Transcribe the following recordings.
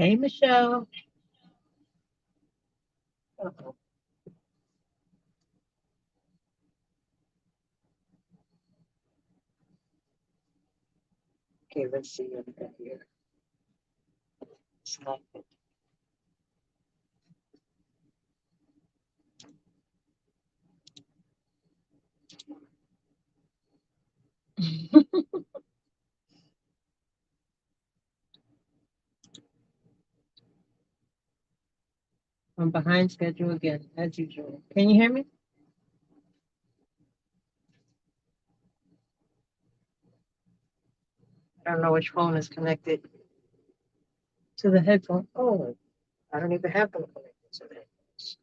Hey, Michelle. Uh-oh. Okay, let's see what we got here. It's not good. I'm behind schedule again, as usual. Can you hear me? I don't know which phone is connected to the headphone. Oh, I don't even have them connected to the headphones.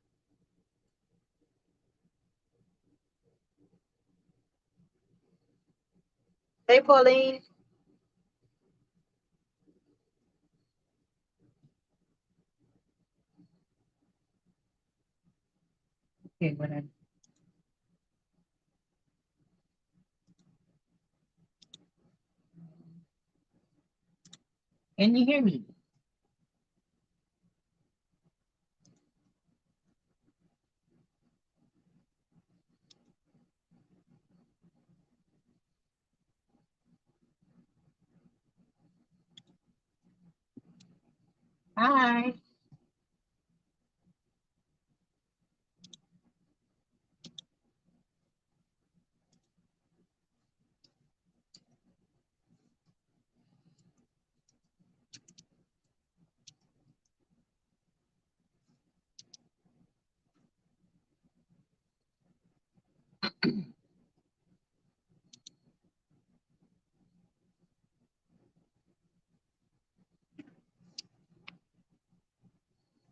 Hey, Pauline. Okay, whatever. Can you hear me? Hi.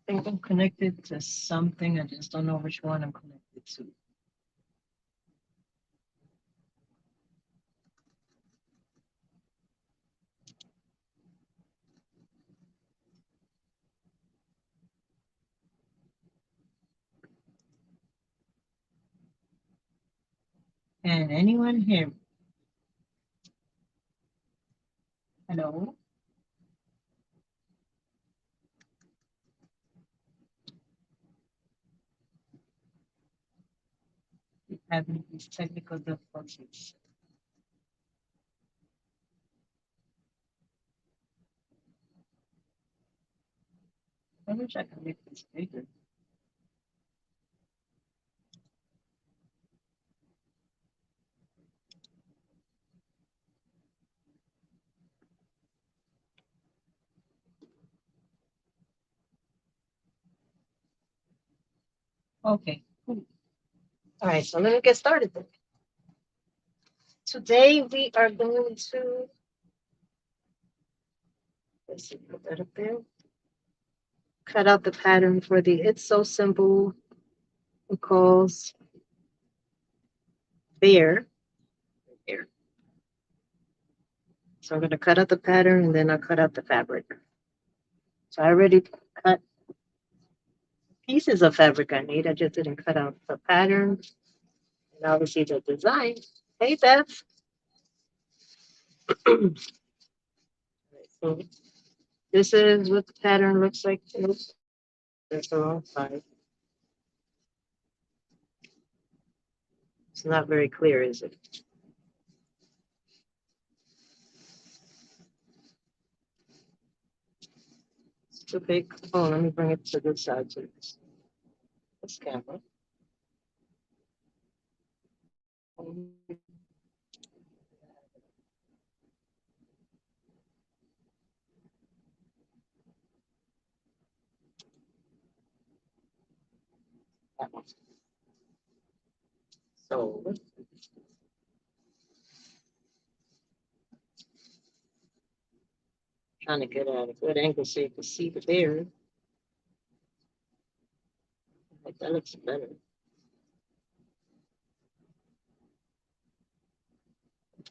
I think I'm connected to something. I just don't know which one I'm connected to. Can anyone hear me? Hello? We're having these technical difficulties. I wish I could make this bigger. Okay, cool. All right, so let me get started then. Today we are going to, let's see, put that up there. Cut out the pattern for the It's So Simple McCall's bear. Here. So I'm going to cut out the pattern and then I'll cut out the fabric. So I already cut pieces of fabric I need. I just didn't cut out the pattern and obviously the design. Hey, Beth. So this is what the pattern looks like. Oops, there's the wrong side. It's not very clear, is it? It's too big. Oh, let me bring it to this side to this camera. That one. So trying to get at a good angle so you can see the bear. Like that looks better.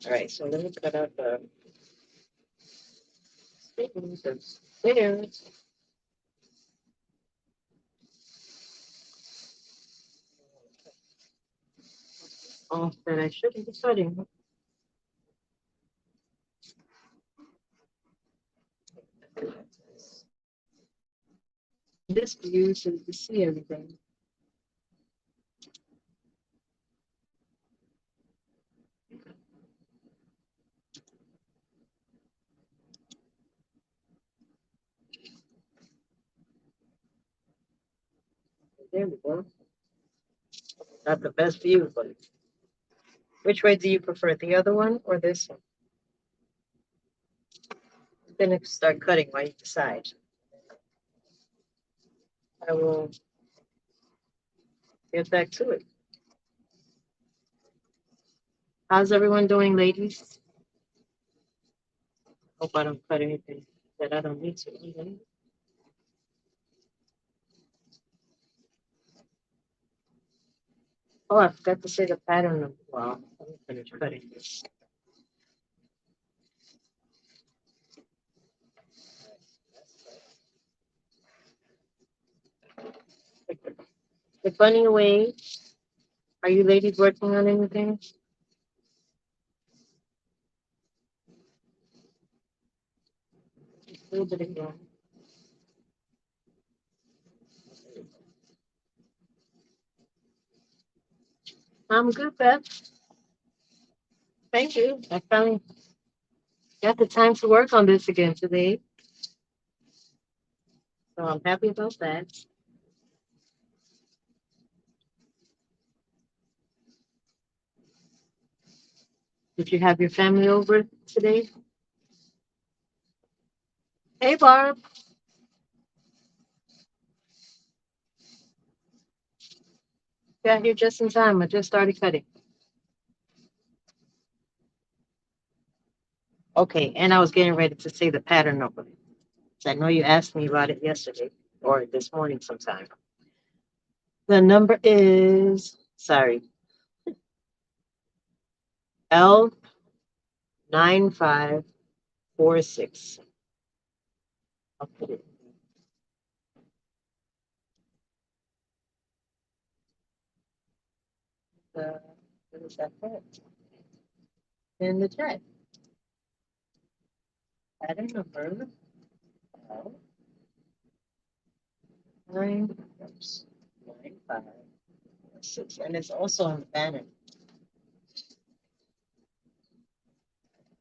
All right, so let me cut out the bear. Off that I shouldn't be cutting. this view so you can see everything. There we go. Not the best view, but which way do you prefer, the other one or this one? Then start cutting while you decide. I will get back to it. How's everyone doing, ladies? Hope I don't cut anything that I don't need to. Oh, I forgot to say the pattern of, well, let me finish cutting this. The bunny away. Are you ladies working on anything? A little bit again. I'm good, Beth. Thank you. I finally got the time to work on this again today. So I'm happy about that. Did you have your family over today? Hey, Barb. Got here just in time. I just started cutting. Okay, and I was getting ready to say the pattern number. So I know you asked me about it yesterday or this morning sometime. The number is, sorry, L9546. I'll put it what is that for? In the chat. Pattern number L 9546. And it's also on the banner.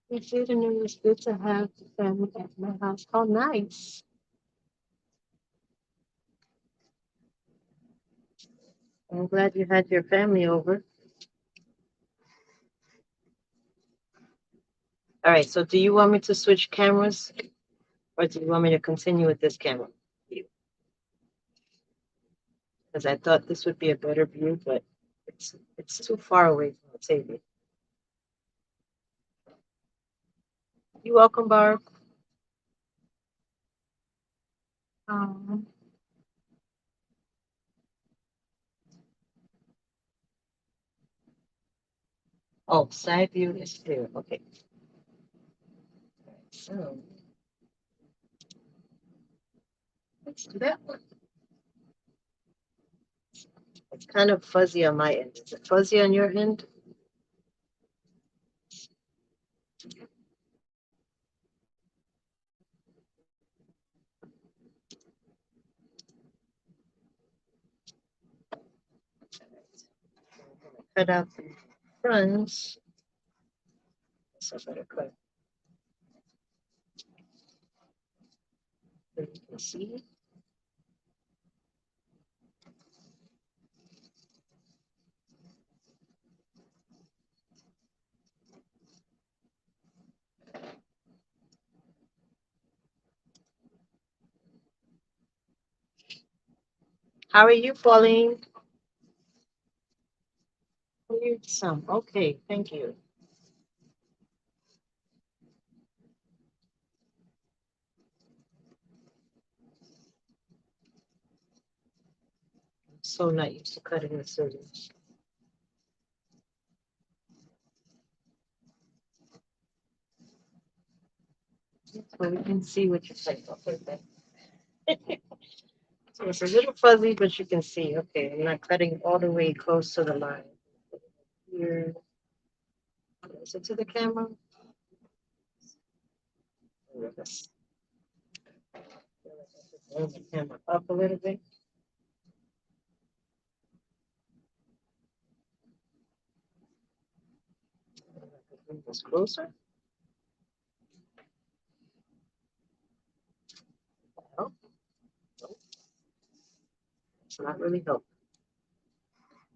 We did, and it was good to have the family at my house. How nice. I'm glad you had your family over. All right, so do you want me to switch cameras or do you want me to continue with this camera? Because I thought this would be a better view, but it's too far away from the table. You're welcome, Barb. Oh, side view is clear. Okay. So let's do that one. It's kind of fuzzy on my end. Is it fuzzy on your end? Cut out the fronts. So better cut. So you can see. How are you, Pauline? Some. Okay, thank you. I'm so not used to cutting the scissors. So we can see what you type. Okay. So it's a little fuzzy, but you can see. Okay, I'm not cutting all the way close to the line. Here. Is it to the camera? Yes. Just move the camera up a little bit. Move this closer. Oh, it's not really helping.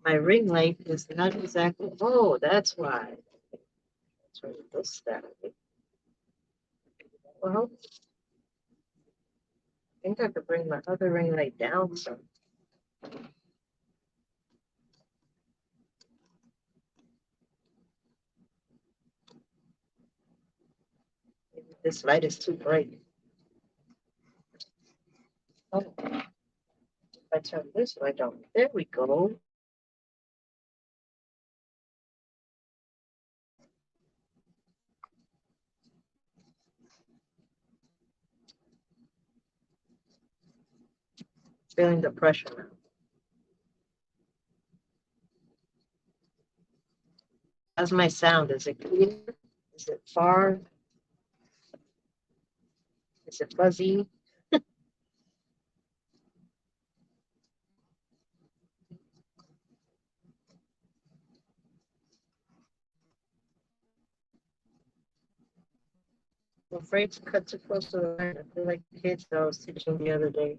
My ring light is not exactly. Oh, that's why. That's why this started. Well, I think I could bring my other ring light down some. Maybe this light is too bright. Oh, if I turn this light on, there we go. Feeling the pressure now. How's my sound? Is it clear? Is it far? Is it fuzzy? I'm afraid to cut too close to the line. I feel like the kids that I was teaching the other day.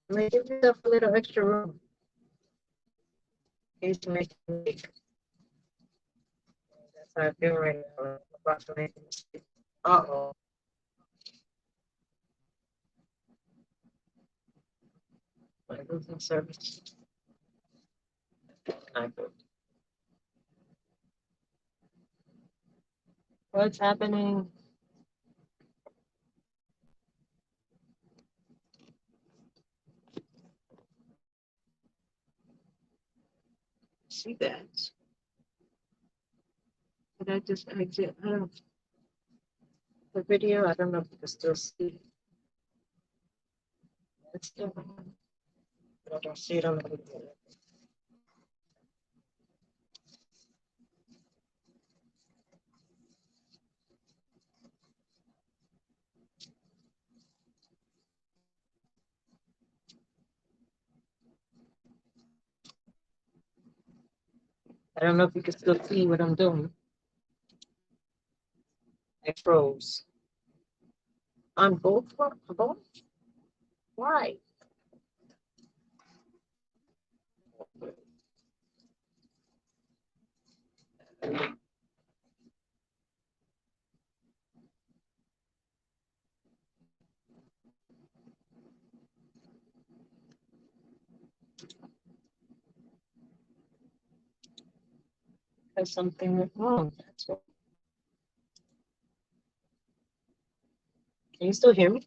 I'm like, give yourself a little extra room in case you make a mistake. That's how I feel right now. I'm about to make a mistake. Uh-oh. Am I losing service? Not good. What's happening? See that? Did I just exit? I don't. The video. I don't know if you can still see. It's still on, but I don't see it on the video. I don't know if you can still see what I'm doing. I froze. On both? Both? Why? Because something went wrong. That's what. Can you still hear me?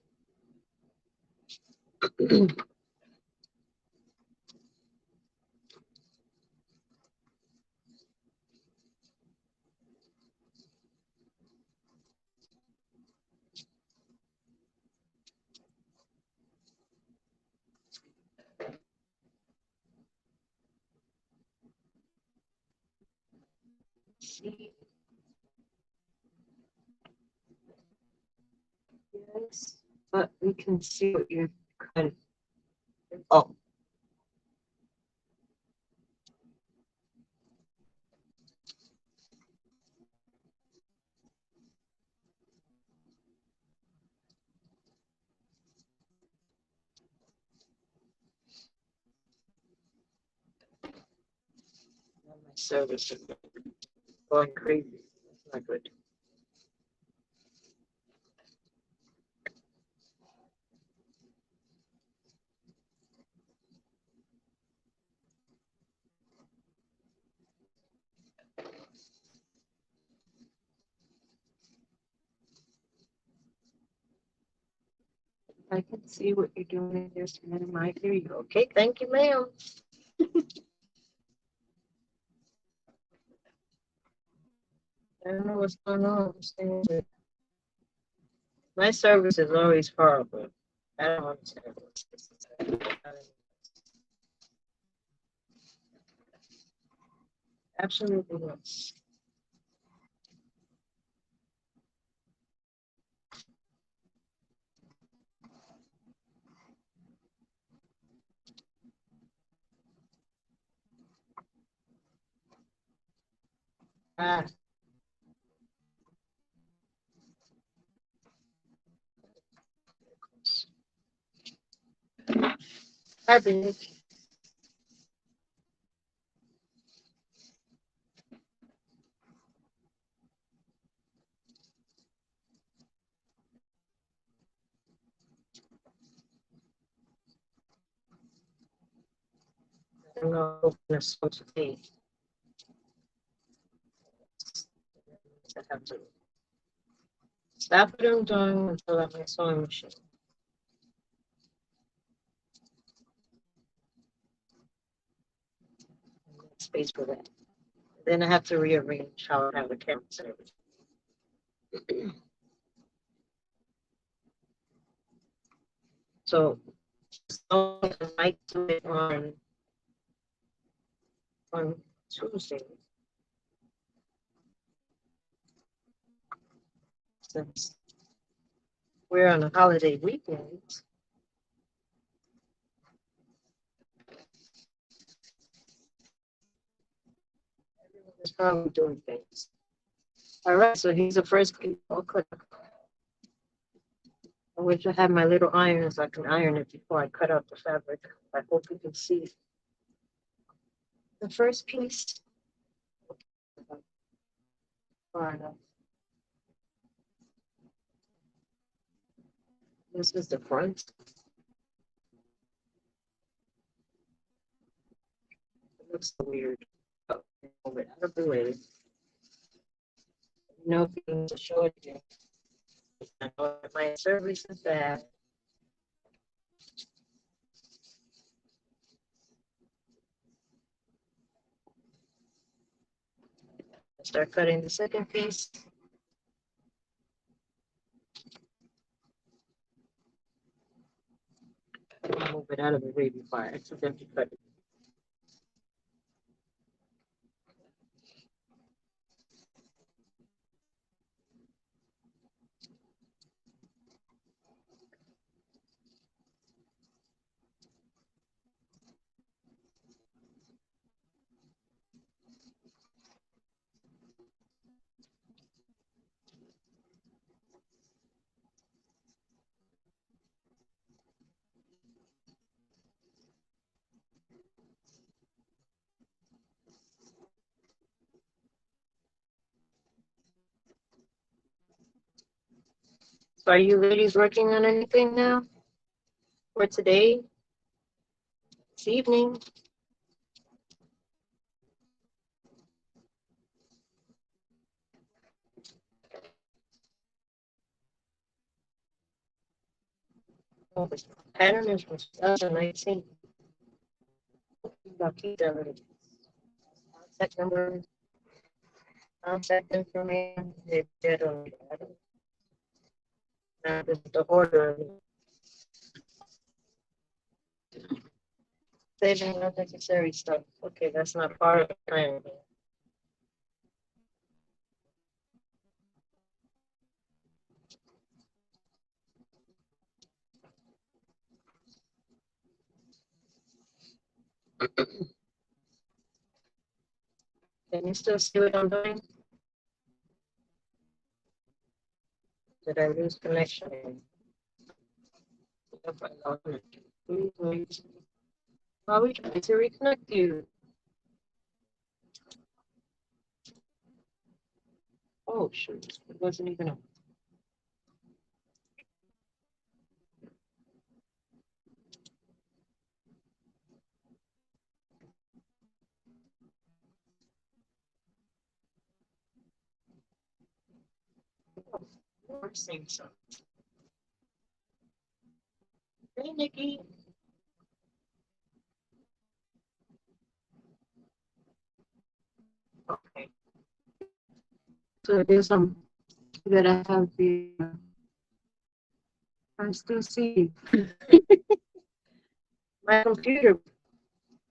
See? Yes, but we can see what you're cutting. Oh. My service is going crazy. That's not good. I can see what you're doing. Just a minute, Mike. Here you go. Okay, thank you, ma'am. I don't know what's going on. My service is always horrible. I don't understand what's this. Absolutely nuts. Ah, I believe. I'm gonna open this one today. I have to stop what I'm doing until I'm my sewing machine. Space for that. Then I have to rearrange how I have the cameras and everything. So, I might do it on Tuesday. Since we're on a holiday weekend, everyone is probably doing things. All right, so here's the first piece. Okay. I wish I had my little iron so I can iron it before I cut out the fabric. I hope you can see the first piece. Far enough. This is the front. It looks so weird. Oh, move it out of the way. No, to show it again. I know that my service is bad. Start cutting the second piece. Move it out of the way before I accidentally cut it. So are you ladies working on anything now for today? This evening? Oh, this pattern is from 2019. I'll keep that little contact number, contact information. They did on that. Now this is the order. Saving unnecessary stuff. Okay, that's not part of the plan. Can you still see what I'm doing? Did I lose connection? If I lost it, please wait. While we try to reconnect you. Oh shoot, it wasn't even a we're saying so. Hey Nikki. Okay. So there's some that I have the I still see my computer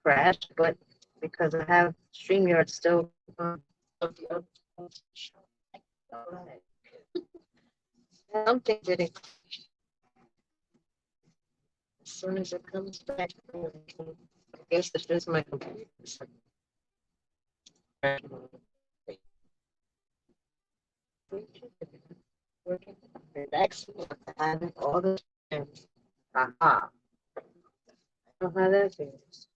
crashed, but because I have StreamYard still something didn't. As soon as it comes back, I guess it's just my computer. Working, relaxing, having all the time. Aha. I know how that feels.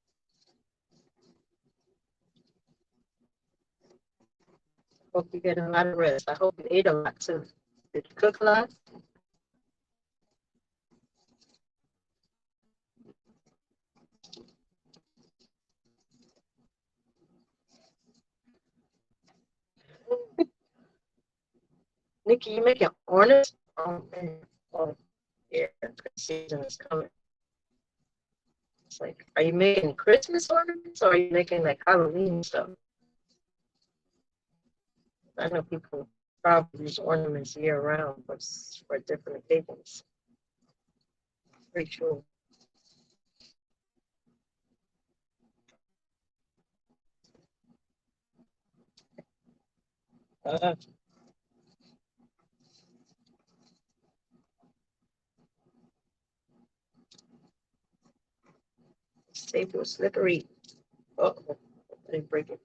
Hope you get a lot of rest. I hope you ate a lot too. Did you cook a lot? Nikki, you making ornaments? Oh man. Oh yeah, season is coming. It's like, are you making Christmas ornaments or are you making like Halloween stuff? I know people probably use ornaments year round, but for different occasions. Pretty true. Uh, Safe was slippery. Oh, I didn't break it.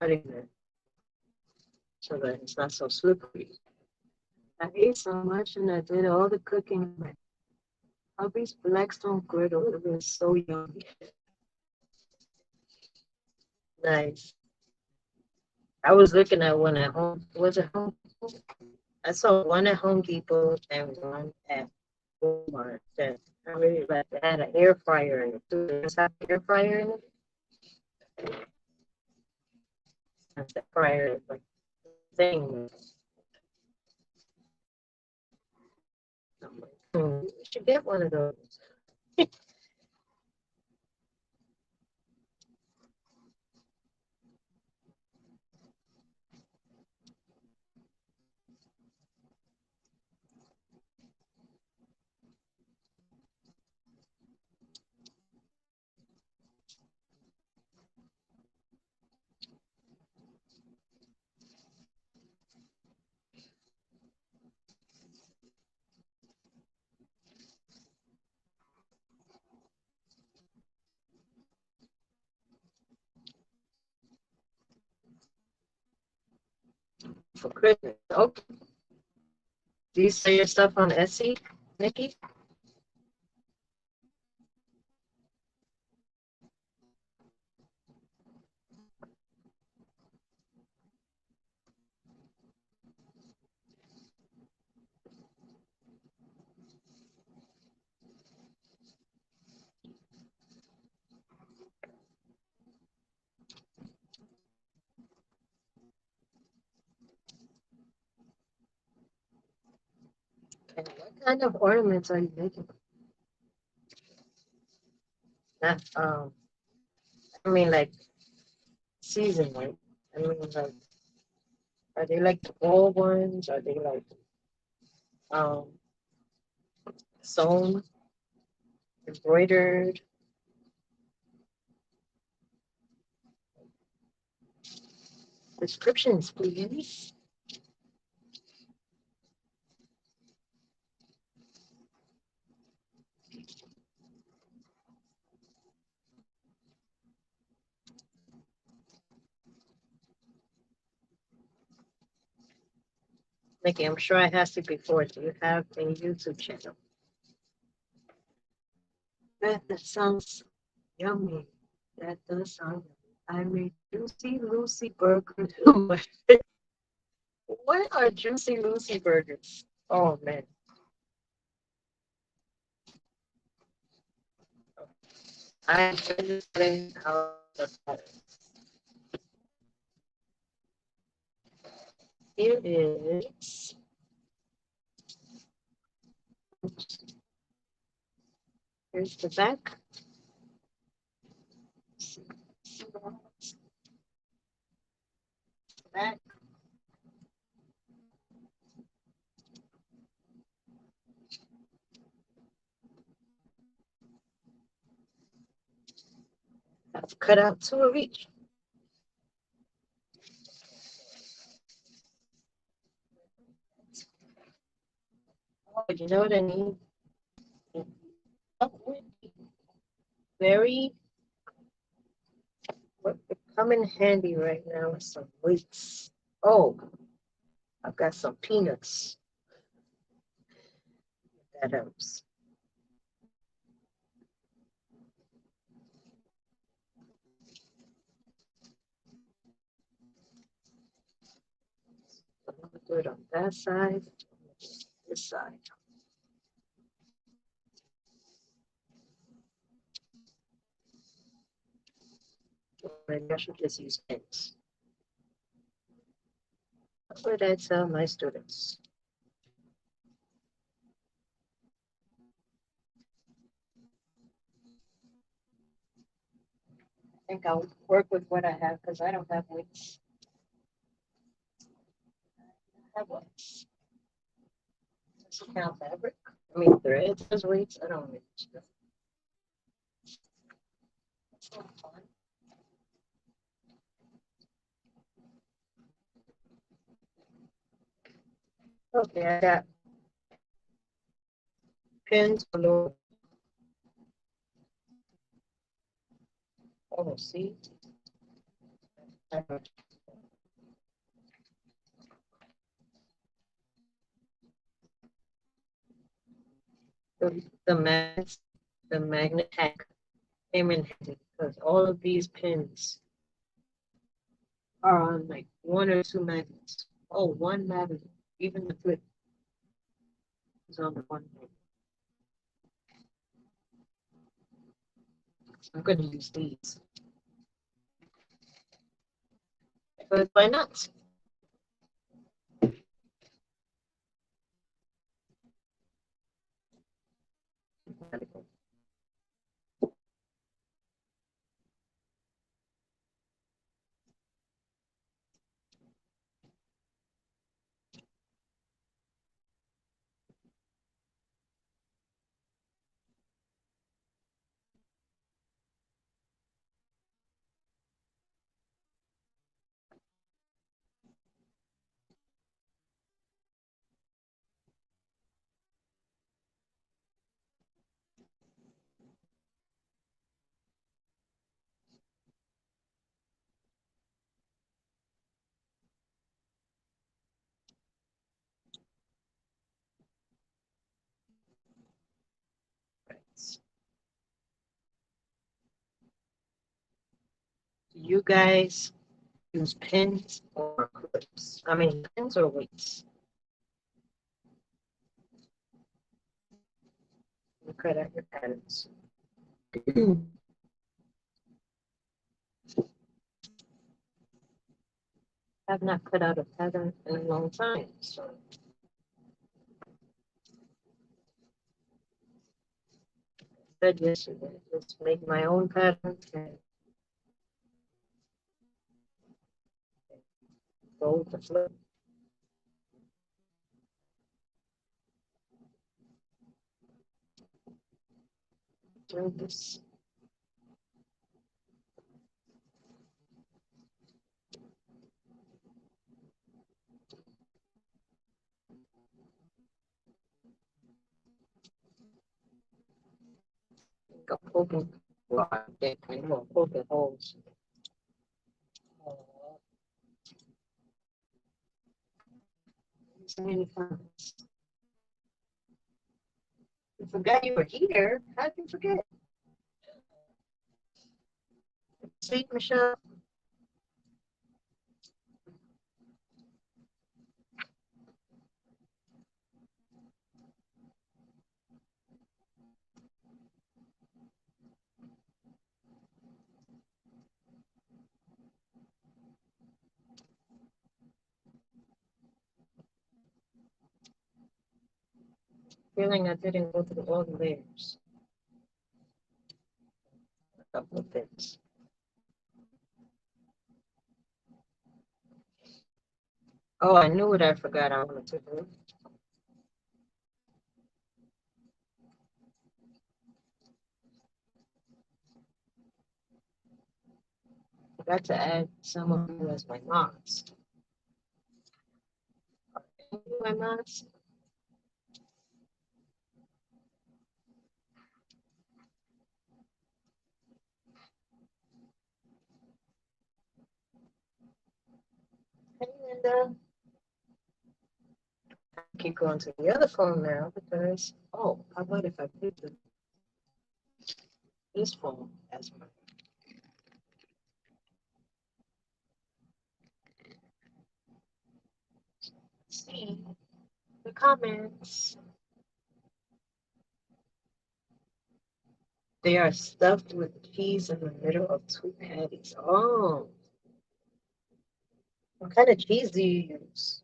Cutting it so that it's not so slippery. I ate so much and I did all the cooking. My hubby's Blackstone griddle. It was so yummy. Nice. I was looking at one at home. Was it home? I saw one at Home Depot and one at Walmart that I really like. It had an air fryer in it. Do it have an air fryer in it? That's the fryer like thing. I'm like, we should get one of those. For Christmas. Okay. Do you sell your stuff on Etsy, Nikki? And what kind of ornaments are you making? Not, I mean, like season, like, I mean, like, are they like the gold ones? Are they like um sewn, embroidered? Descriptions, please. Nikki, I'm sure I asked you before. Do you have a YouTube channel? That sounds yummy. That does sound yummy. I made Juicy Lucy burgers. What are Juicy Lucy burgers? Oh man. I'm just getting out the pattern. Here is here's the back. Back. I've cut out two of each. Oh, you know what I need? Very, what would come in handy right now is some weights. Oh, I've got some peanuts. That helps. I'm gonna do it on that side, this side. Maybe I should just use pens. That's what I tell my students. I think I'll work with what I have because I don't have weights. I have weights. Does it count fabric? I mean, threads as weights? I don't really know. That's not fun. Okay, I got pins below. Oh, see? The magnets, the magnet hack came in handy because all of these pins are on like one or two magnets. Oh, one magnet. Even the flip is on the one magnet. I'm going to use these. But why not? You guys use pins or clips? I mean, pins or weights? You cut out your patterns. I've not cut out a pattern in a long time, so. I said yesterday, just make my own pattern and go with the flow. Do this. Go poking. Well, I think I'm gonna poke the holes. So many times. You forgot you were here. How'd you forget? See, Michelle? Feeling I didn't go through all the layers. A couple of things. Oh, I knew what I forgot I wanted to do. I got to add some of you as my moms. My moms. keep going to the other phone now because, oh, how about if I put this phone as my. See the comments. They are stuffed with cheese in the middle of two patties. Oh, what kind of cheese do you use?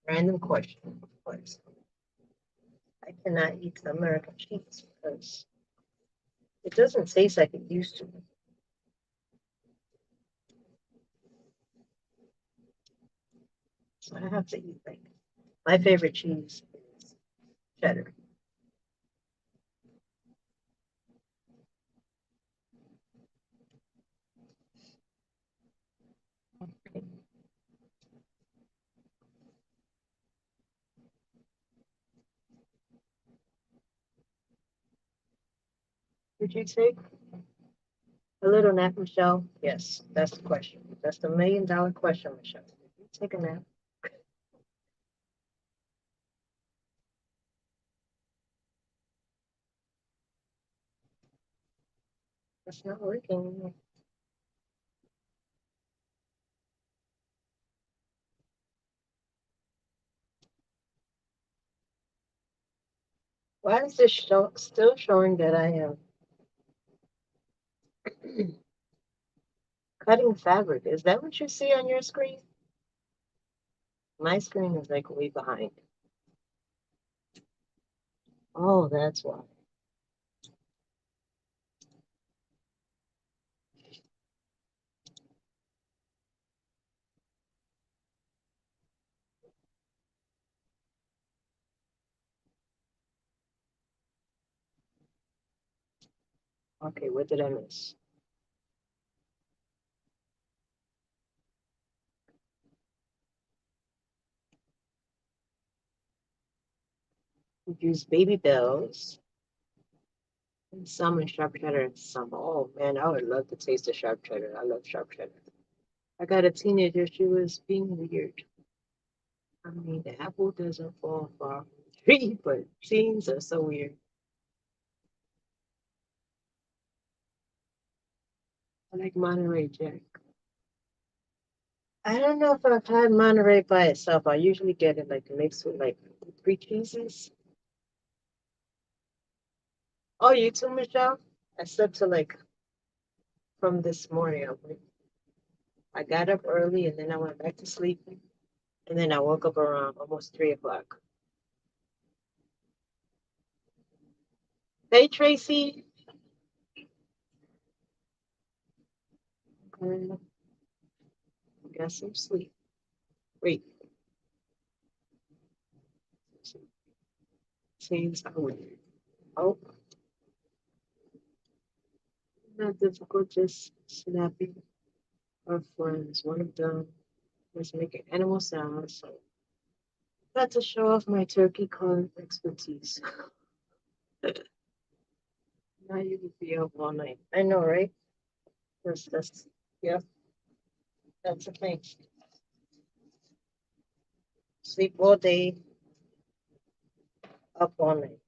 Random question, of course. I cannot eat the American cheese because it doesn't taste like it used to. So I have to eat like my favorite cheese is cheddar. Did you take a little nap, Michelle? Yes, that's the question. That's the $1,000,000 question, Michelle. Did you take a nap? It's not working. Why is this still showing that I am cutting fabric? Is that what you see on your screen? My screen is like way behind. Oh, that's why. Okay, what did I miss? We use baby bells and some in sharp cheddar and some. Oh man, I would love to taste the sharp cheddar. I love sharp cheddar. I got a teenager, she was being weird. I mean, the apple doesn't fall far from the tree, but teens are so weird. I like Monterey Jack. I don't know if I've had Monterey by itself. I usually get it like mixed with like three cheeses. Oh, you too, Michelle? I slept till like from this morning. I got up early and then I went back to sleep. And then I woke up around almost 3 o'clock. Hey, Tracy. Got some sleep. Wait. Seems weird. Oh, not difficult, just snapping. Our friends, one of them was making animal sounds, so got to show off my turkey carving expertise. Now you would be up all night. I know, right? That's yeah, that's the thing. Sleep all day, up all night.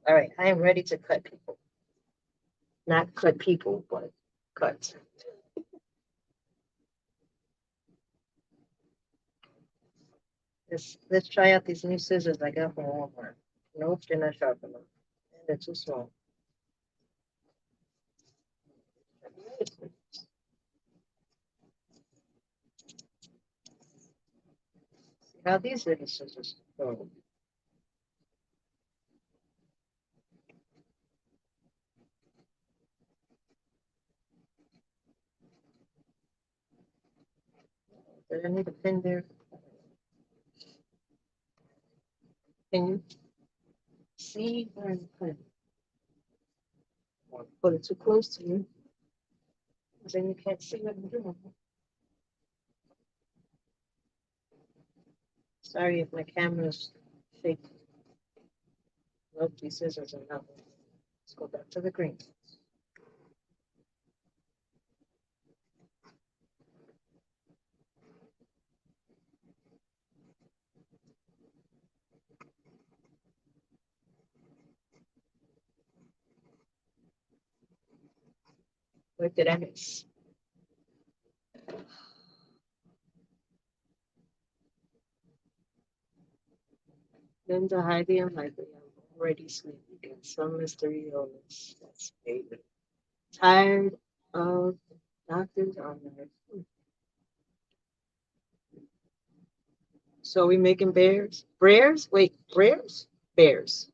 All right, I am ready to cut people. Not cut people, but cut. Let's try out these new scissors I got from Walmart. Nope, they're not sharp enough. And they're too small. How these little scissors go. Did I need a pin there? Can you see where I'm putting? Put it too close to you, then you can't see what I'm doing. Sorry if my camera's shaking. Nope, these scissors are not. Let's go back to the green. What did I miss? Linda, Heidi, and Michael. I'm already sleepy. Get some mystery illness. That's favorite. Tired of doctors on there. So we making bears? Bears? Wait, bears? Bears.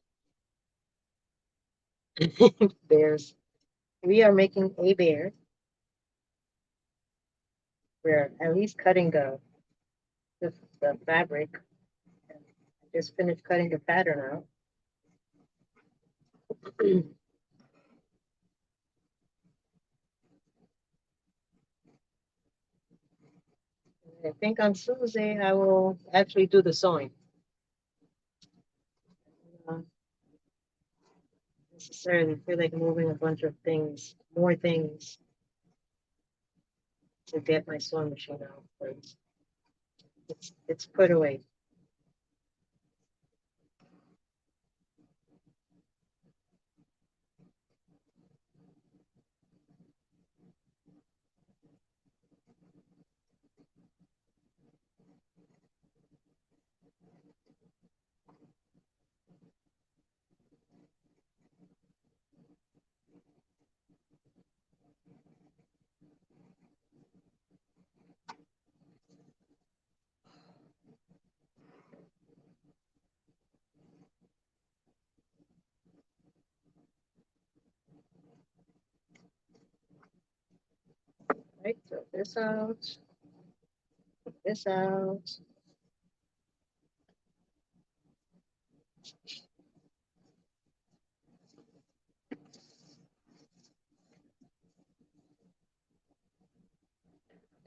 Bears. We are making a bear. We're at least cutting the fabric. I just finished cutting the pattern out. I think on Tuesday I will actually do the sewing. Not necessarily feel like moving a bunch of things, more things to get my sewing machine out. But it's put away. Right, throw this out, this out.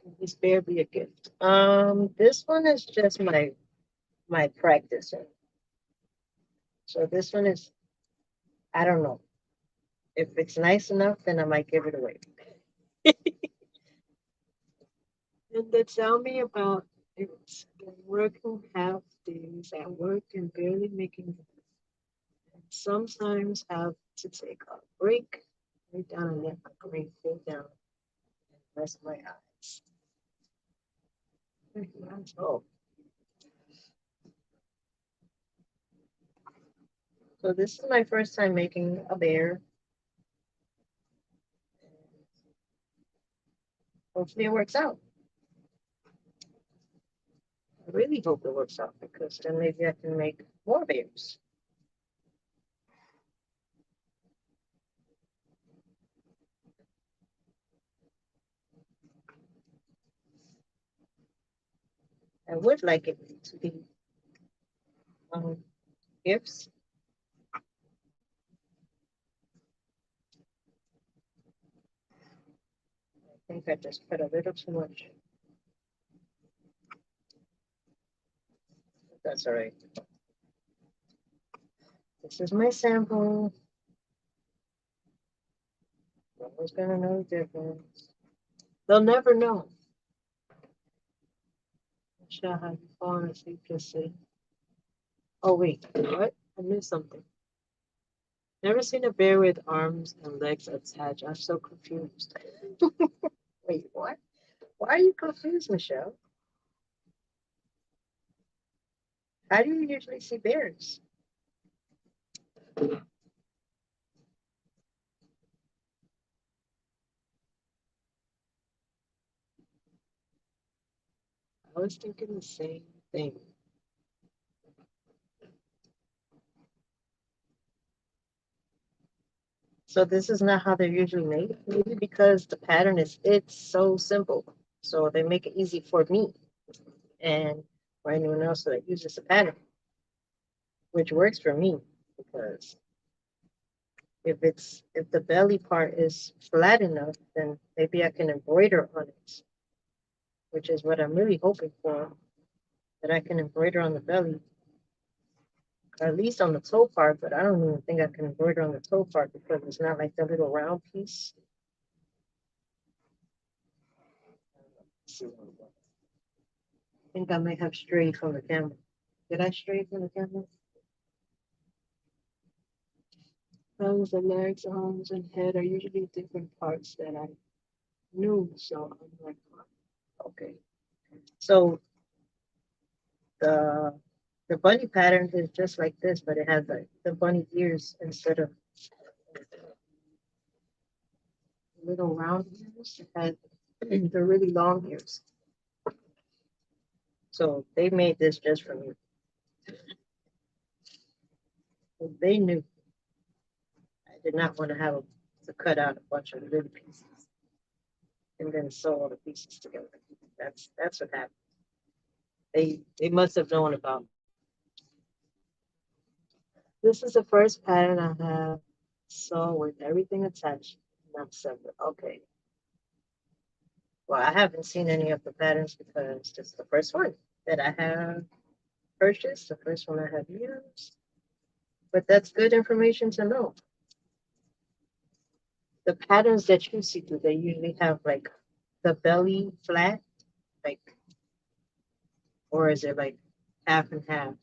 Can this bear be a gift? This one is just my practicing. So this one is, I don't know. If it's nice enough, then I might give it away. And they tell me about it's been working half days at work and barely making it. And sometimes have to take a break, lay down and let my brain cool down and rest my eyes. Oh, so this is my first time making a bear. Hopefully it works out. I really hope it works out because then maybe I can make more bears. I would like it to be um, gifts. I think I just put a little too much. That's all right. This is my sample. No one's gonna know the difference. They'll never know. Michelle, have you fallen asleep just say? Oh wait, what? I missed something. Never seen a bear with arms and legs attached. I'm so confused. Wait, what? Why are you confused, Michelle? How do you usually see bears? I was thinking the same thing. So this is not how they're usually made. Maybe because the pattern it's so simple. So they make it easy for me and for anyone else that uses the pattern, which works for me because if the belly part is flat enough, then maybe I can embroider on it, which is what I'm really hoping for, that I can embroider on the belly, or at least on the toe part, but I don't even think I can embroider on the toe part because it's not like the little round piece. I think I might have strayed from the camera. Did I stray from the camera? Thumbs and legs, arms, and head are usually different parts that I new, so I'm like, okay. So the the bunny pattern is just like this, but it has like the bunny ears instead of little round ears. It has the really long ears. So they made this just for me. So they knew I did not want to to cut out a bunch of little pieces and then sew all the pieces together. That's what happened. They must have known about. This is the first pattern I have sew with everything attached, not separate. Okay. Well, I haven't seen any of the patterns because this is the first one that I have purchased, the first one I have used. But that's good information to know. The patterns that you see, do they usually have like the belly flat, like, or is it like half and half?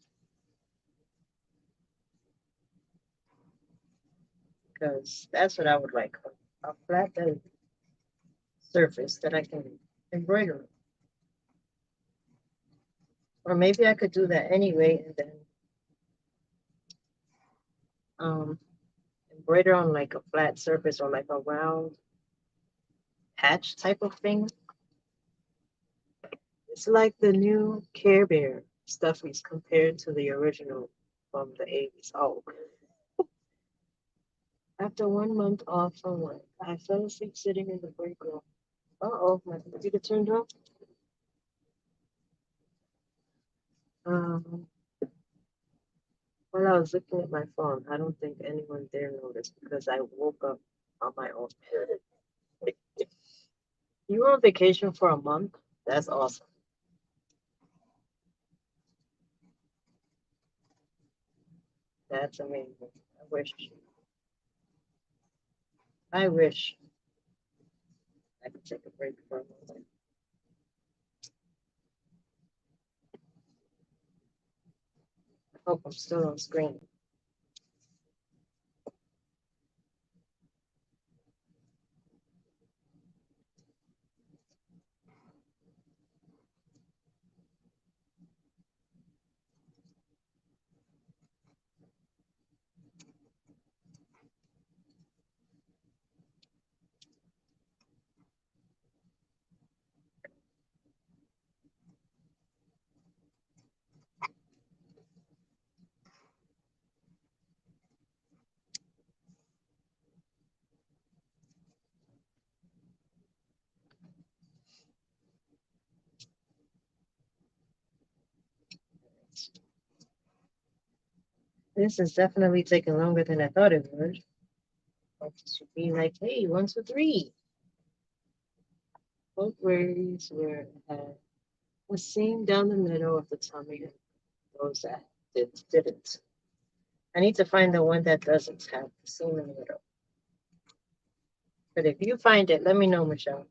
Because that's what I would like, a flat belly surface that I can embroider. Or maybe I could do that anyway and then um, embroider on like a flat surface or like a round patch type of thing. It's like the new Care Bear stuffies compared to the original from the 80s. Oh, after 1 month off from work, I fell asleep sitting in the break room. Uh-oh, my computer turned off. Um, while I was looking at my phone, I don't think anyone there noticed because I woke up on my own. You were on vacation for a month? That's awesome. That's amazing. I wish. I wish I could take a break for a moment. I hope I'm still on screen. This is definitely taking longer than I thought it would. Like, it should be like, hey, 1, 2, 3. Both ways where it had a seam down the middle of the tummy and those that didn't. I need to find the one that doesn't have the seam in the middle. But if you find it, let me know, Michelle.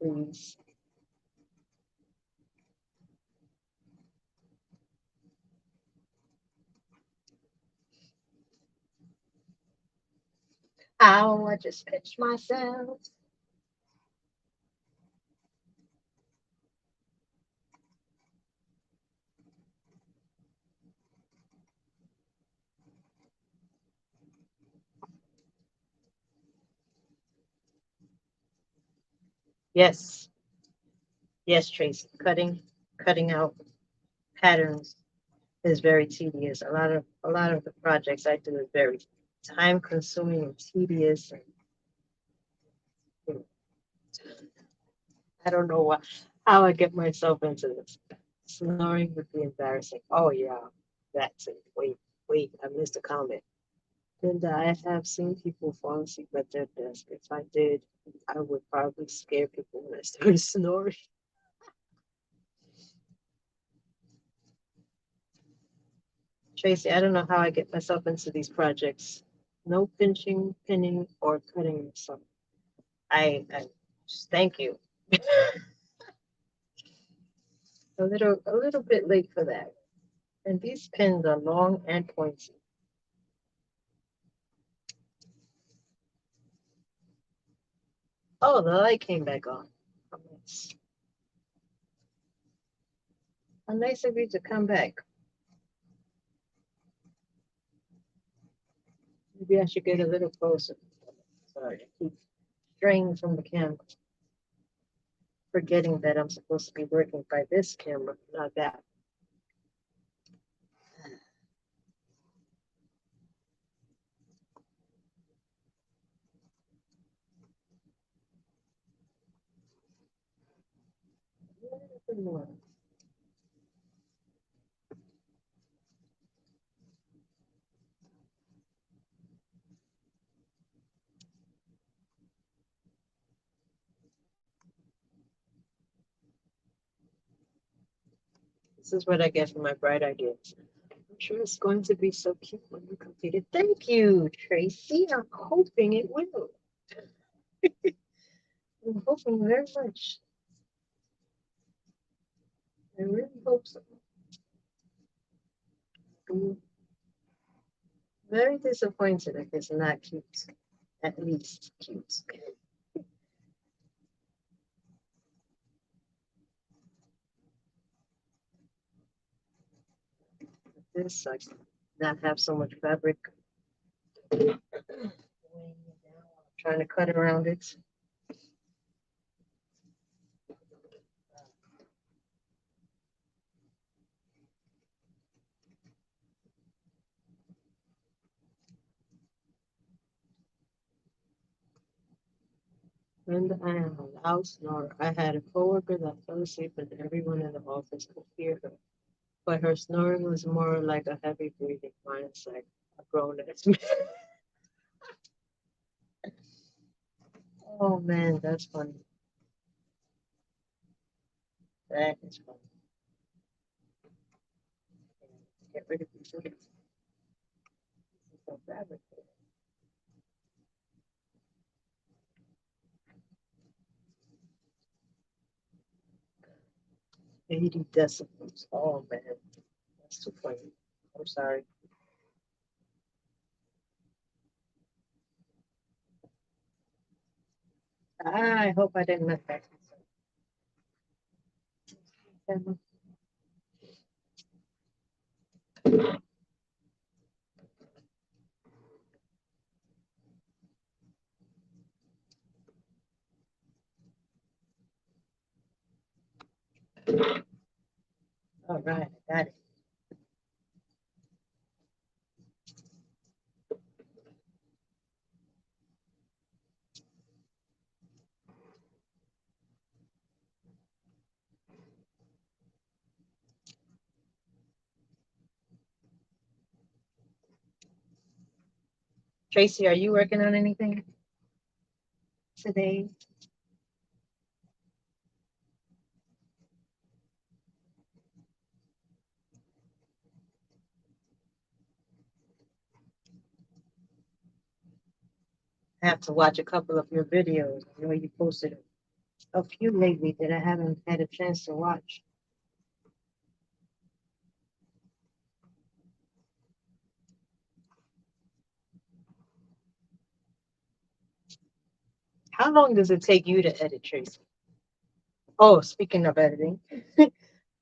Please. Ow, I just pinched myself. Yes. Yes, Tracy. Cutting out patterns is very tedious. A lot of the projects I do is very time consuming and tedious. And I don't know how I get myself into this. Snoring would be embarrassing. Oh yeah, that's it. Wait, I missed a comment. Linda, I have seen people fall asleep at their desk. If I did, I would probably scare people when I started snoring. Tracy, I don't know how I get myself into these projects. No pinching, pinning, or cutting myself. I just thank you. A little bit late for that. And these pins are long and pointy. Oh, the light came back on. How nice. How nice of you to come back. Maybe I should get a little closer. Sorry, I keep straying from the camera, forgetting that I'm supposed to be working by this camera, not that. More. This is what I get for my bright ideas. I'm sure it's going to be so cute when you complete it. Thank you, Tracy. I'm hoping it will. I'm hoping very much. I really hope so. I'm very disappointed if it's not cute. At least cute. This sucks. Not have so much fabric. Trying to cut around it. And I am a loud snorer. I had a coworker that fell asleep and everyone in the office could hear her. But her snoring was more like a heavy breathing. Mine's like a grown ass man. Oh man, that's funny. That is funny. Get rid of these things. This is so fabric. 80 decibels. Oh man, that's too funny. I'm sorry. I hope I didn't mess that. All right, I got it. Tracy, are you working on anything today? I have to watch a couple of your videos. I know you posted a few lately that I haven't had a chance to watch. How long does it take you to edit, Tracy? Oh, speaking of editing,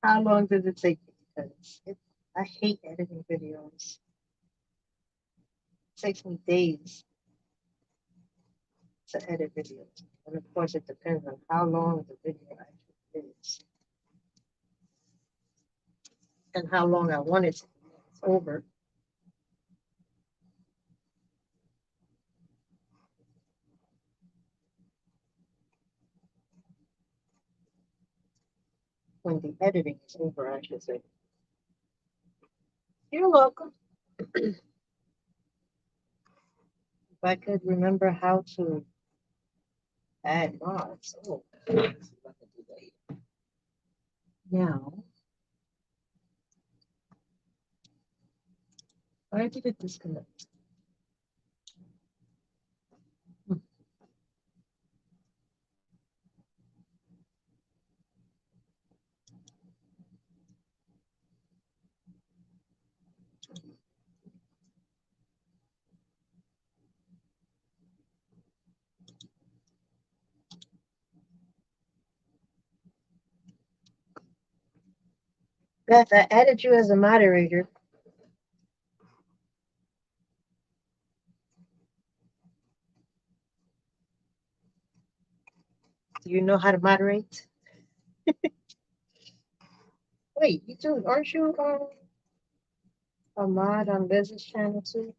how long does it take you? Because I hate editing videos. It takes me days to edit videos. And of course, it depends on how long the video actually is and how long I want it to be. It's over. When the editing is over, I should say. You're welcome. If I could remember how to add mods. Oh, let's see if I can do that. Now, why did it disconnect? Beth, I added you as a moderator. Do you know how to moderate? Wait, you do? Aren't you a mod on Business Channel too?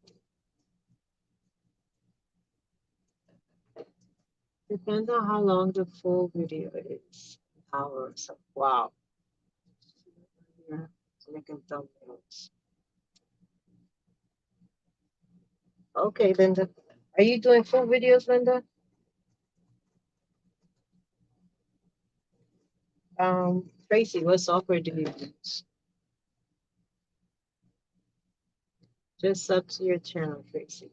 Depends on how long the full video is. Hours. Wow. Yeah, making thumbnails. Okay, Linda. Are you doing full videos, Linda? Tracy, what software do you use? Just sub to your channel, Tracy.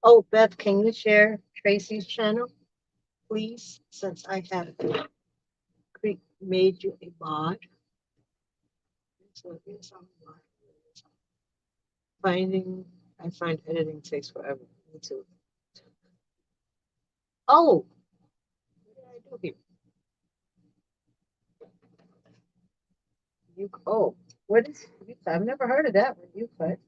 Oh, Beth, can you share Tracy's channel, please? Since I have made you a mod. So it's on I find editing takes forever. Me too. Oh, what did I do here? What is you? I've never heard of that one. You cut.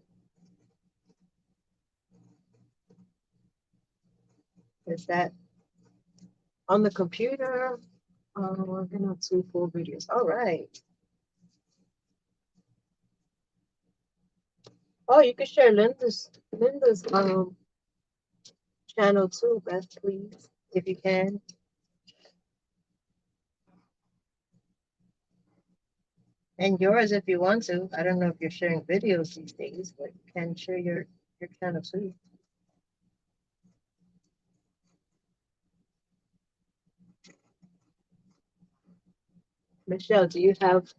Is that on the computer? We're gonna have 2 full videos. All right. Oh, you can share Linda's channel too, Beth, please, if you can. And yours if you want to. I don't know if you're sharing videos these days, but you can share your channel too. Michelle, do you have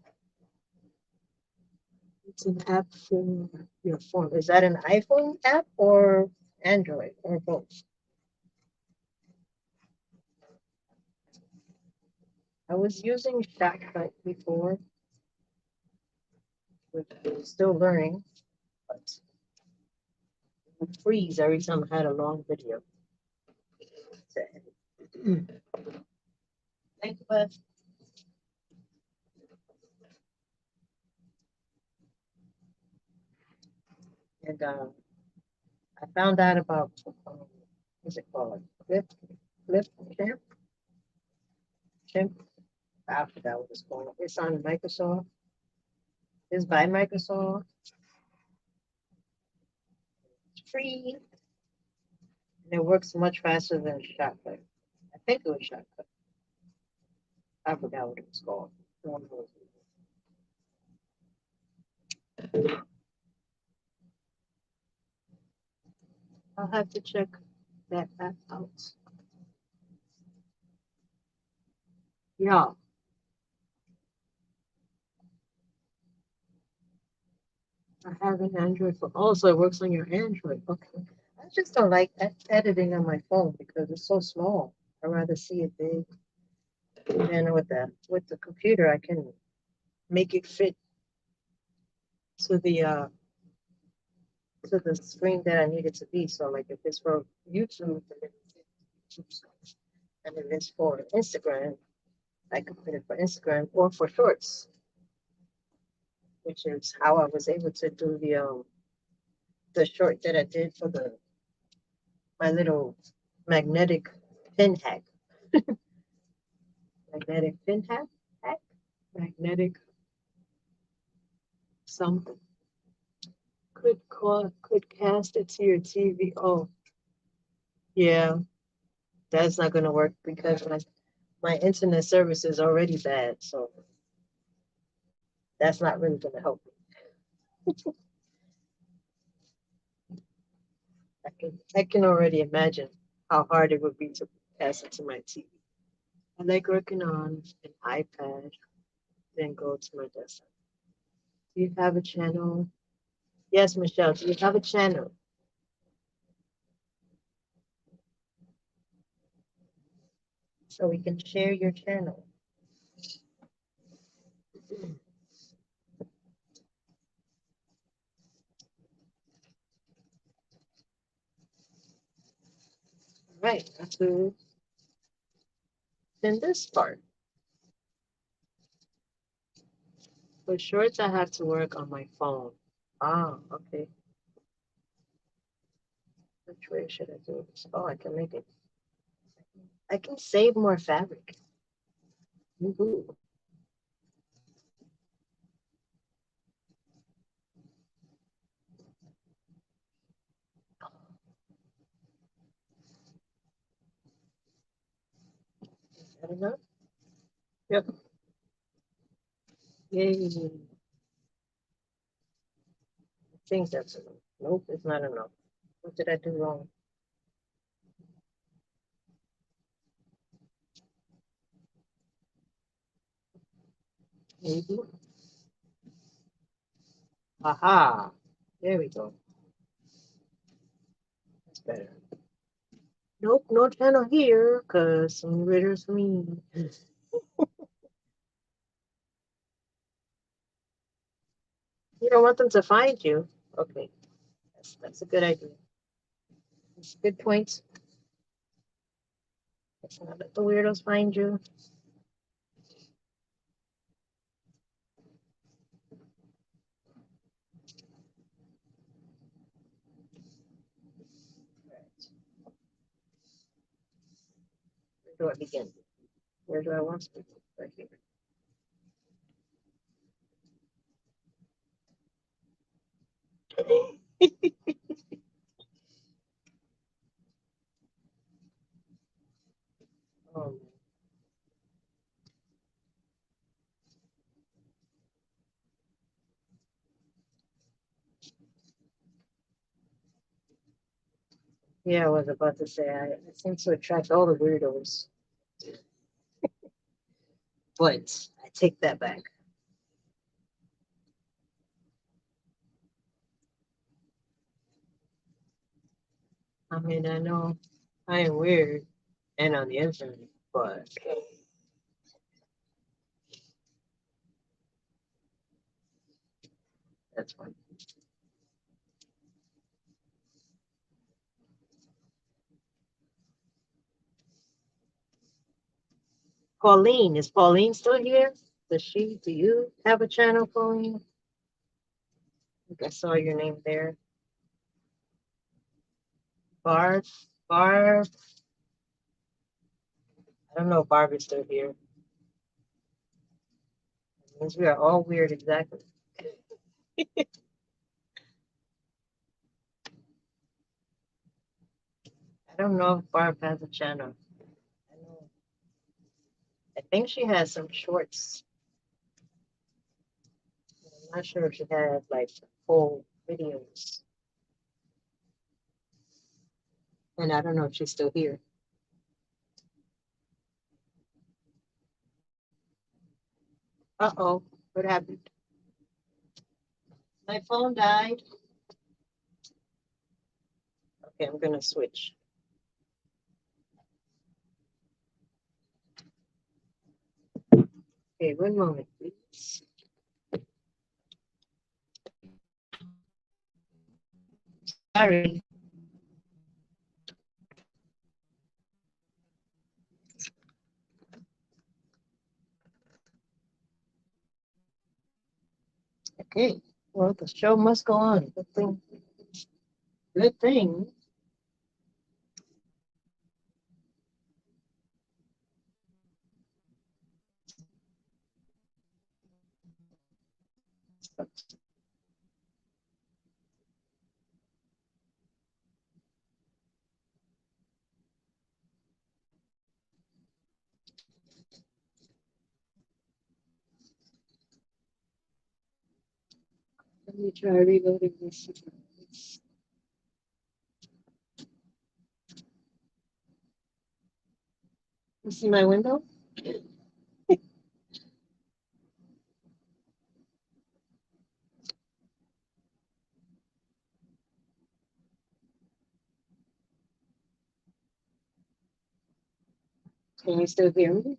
it's an app for your phone? Is that an iPhone app or Android or both? I was using Shotcut before, which I'm still learning, but it would freeze every time I had a long video. Thank you, Beth. And I found out about what's it called? Flip Chimp. I forgot what it's called. It's on Microsoft. It's by Microsoft. It's free. And it works much faster than Shotcut. I think it was Shotcut. I forgot what it was called. I'll have to check that app out. Yeah. I have an Android phone. Also, it works on your Android. Okay. I just don't like editing on my phone because it's so small. I'd rather see it big. And with the computer, I can make it fit to the screen that I need it to be. So, like if it's for YouTube, then it's YouTube screen. And if it's for Instagram, I can put it for Instagram or for Shorts, which is how I was able to do the short that I did for my little magnetic pin hack. Magnetic pin hack? Magnetic something. Could cast it to your TV. Oh, yeah, that's not gonna work because my internet service is already bad, so that's not really gonna help me. I can already imagine how hard it would be to cast it to my TV. I like working on an iPad, then go to my desktop. Do you have a channel? Yes, Michelle, do you have a channel? So we can share your channel. Right, to in this part. For shorts, I have to work on my phone. Ah, okay. Which way should I do this? Oh, I can make it. I can save more fabric. Woohoo. Is that enough? Yep. Yay. I think that's enough. Nope, it's not enough. What did I do wrong? Maybe. Aha. There we go. That's better. Nope, no channel here, because some ridders me. You don't want them to find you. Okay, that's a good idea. That's a good point. Let's not let the weirdos find you. Where do I begin? Where do I want to begin? Right here. Oh, yeah, I was about to say, I seem to attract all the weirdos, but I take that back. I mean, I know I am weird and on the internet, but that's fine. Pauline, is Pauline still here? Do you have a channel, Pauline? I think I saw your name there. Barb, Barb. I don't know if Barb is still here. It means we are all weird, exactly. I don't know if Barb has a channel. I know. I think she has some shorts. I'm not sure if she has like full videos. And I don't know if she's still here. Uh-oh, what happened? My phone died. Okay, I'm gonna switch. Okay, one moment, please. Sorry. Okay, well, the show must go on. Good thing. Good thing. Let me try reloading this. You see my window? Can you still hear me?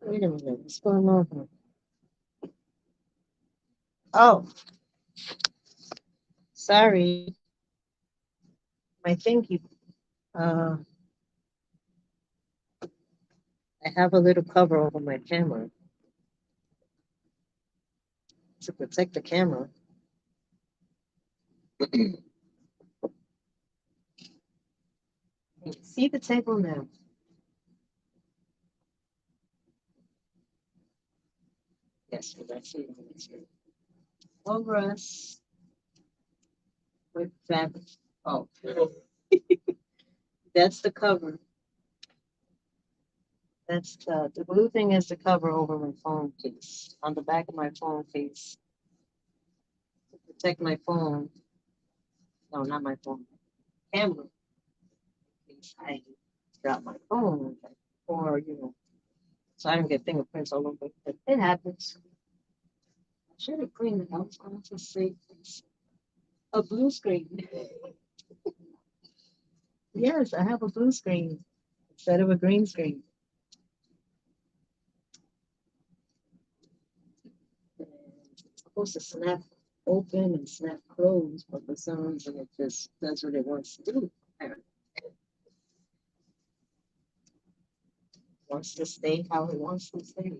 Wait a minute, what's going on here? Oh, sorry. my thing keep, I have a little cover over my camera to protect the camera. You see the table now. Yes, that's it. Over us with fabric. Oh, that's the cover. That's the blue thing is the cover over my phone case. On the back of my phone case to protect my phone. No, not my phone. Camera. In case I drop my phone, or so I don't get fingerprints all over. But it happens. I should have cleaned it out. I want to say it's a blue screen. Yes, I have a blue screen instead of a green screen. And it's supposed to snap open and snap close, but for some reason it just does what it wants to do. Apparently. Wants to stay how it wants to stay.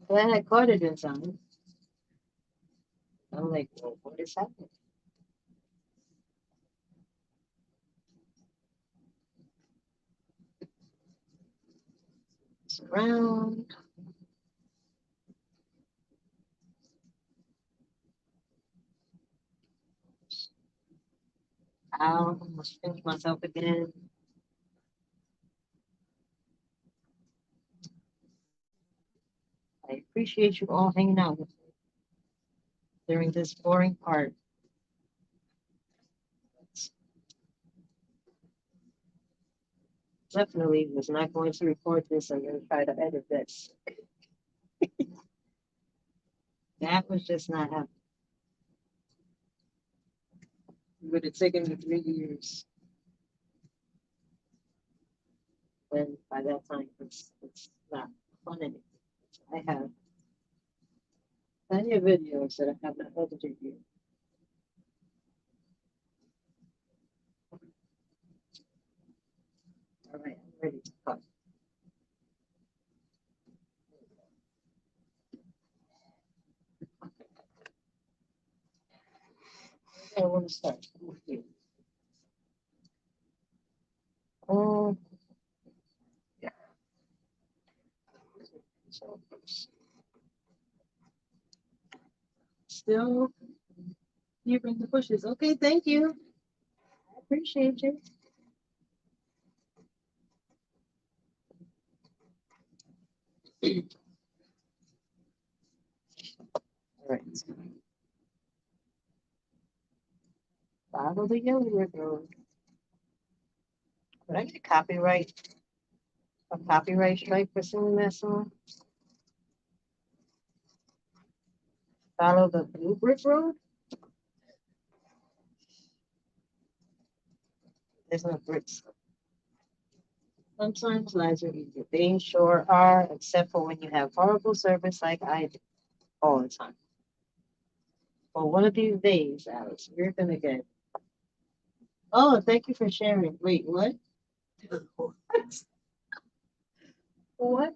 Glad I caught it in time. I'm like, well, what is happening? It's around. I'll almost pinch myself again. I appreciate you all hanging out with me during this boring part. Definitely was not going to record this and then try to edit this. That was just not happening. It would have taken me 3 years. When by that time it's not fun anymore. I have plenty of videos that I have not edited yet. All right, I'm ready to cut. I want to start with you. Oh, yeah. So still you bring the bushes. Okay, thank you. I appreciate you. All right. Follow the yellow brick road. Would I get a copyright strike for singing that song? Follow the blue brick road? There's no bricks. Sometimes lives are easier. They sure are, except for when you have horrible service like I do all the time. Well, one of these days, Alice, you're gonna get. Oh, thank you for sharing. Wait, what? What? What?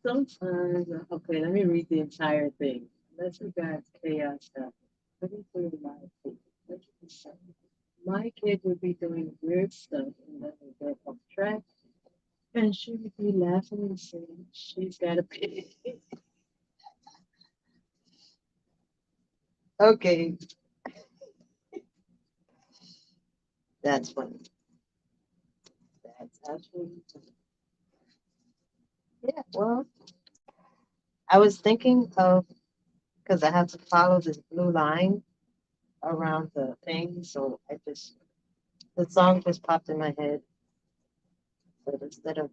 Sometimes, okay, let me read the entire thing. Unless you got chaos stuff. Let me clear my feet. My kid would be doing weird stuff and then we get off track. And she would be laughing and saying, she's got a pig. Okay, that's funny. That's actually funny. Yeah, well, I was thinking of, because I have to follow this blue line around the thing, so the song just popped in my head. But instead of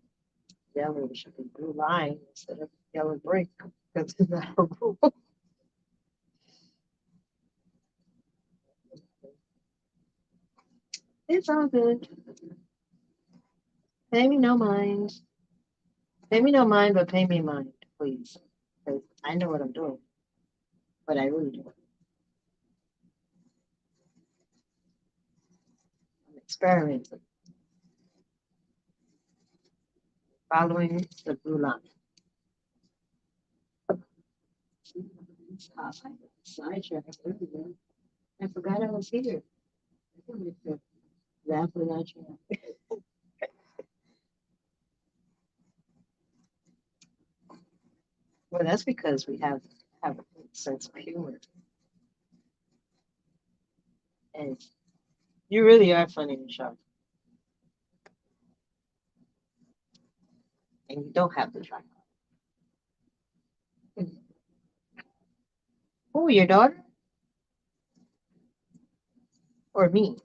yellow, it should be blue line instead of yellow brick, because it's not a rule. It's all good. Pay me no mind. Pay me no mind, but pay me mind. please. Because I know what I'm doing, but I really don't. I'm experimenting, following the blue line. Sidetrack everywhere. I forgot I was here. I can make the laugh without you. Well, that's because we have a sense of humor, and you really are funny and sharp, and you don't have to try. Oh, your daughter or me?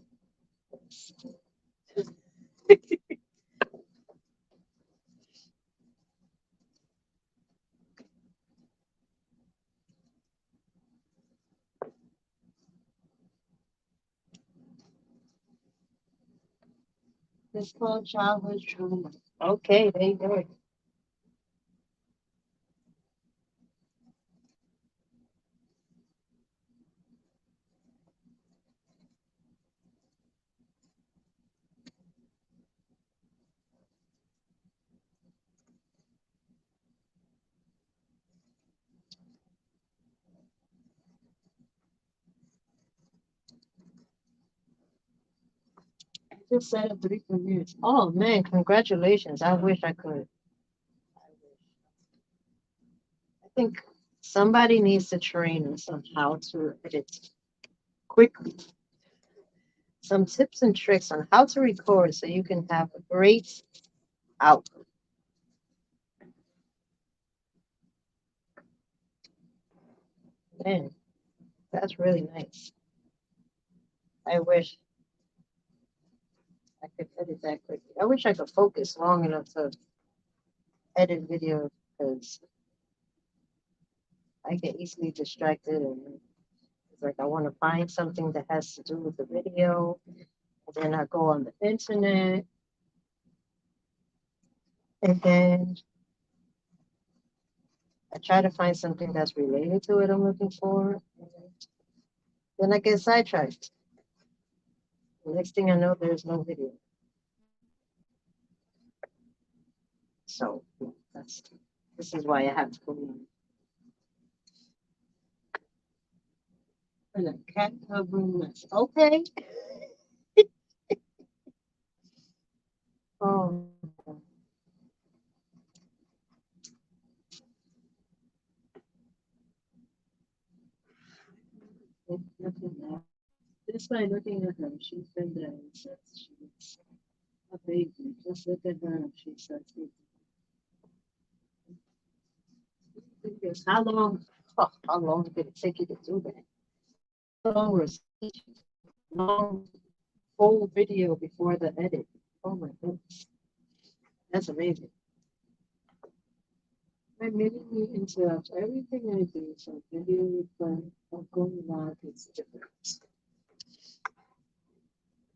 It's called childhood trauma. Okay, there you go. I just set up 3 premieres. Oh man, congratulations! I wish I could. I think somebody needs to train us on how to edit quickly. Some tips and tricks on how to record so you can have a great output. Man, that's really nice. I wish I could edit that quickly. I wish I could focus long enough to edit video because I get easily distracted and it's like I want to find something that has to do with the video. And then I go on the internet and then I try to find something that's related to it I'm looking for. Then I get sidetracked. The next thing I know, there's no video. So that's this is why I have to go in. And a cat covering this. Okay. Oh, look at that. Just by looking at her, she said that and says she's a baby. Just look at her and she says, how long? Oh, how long did it take you to do that? How long was it? Long whole video before the edit. Oh my goodness, that's amazing. My mini interrupts everything I do, so video plan of going live is different.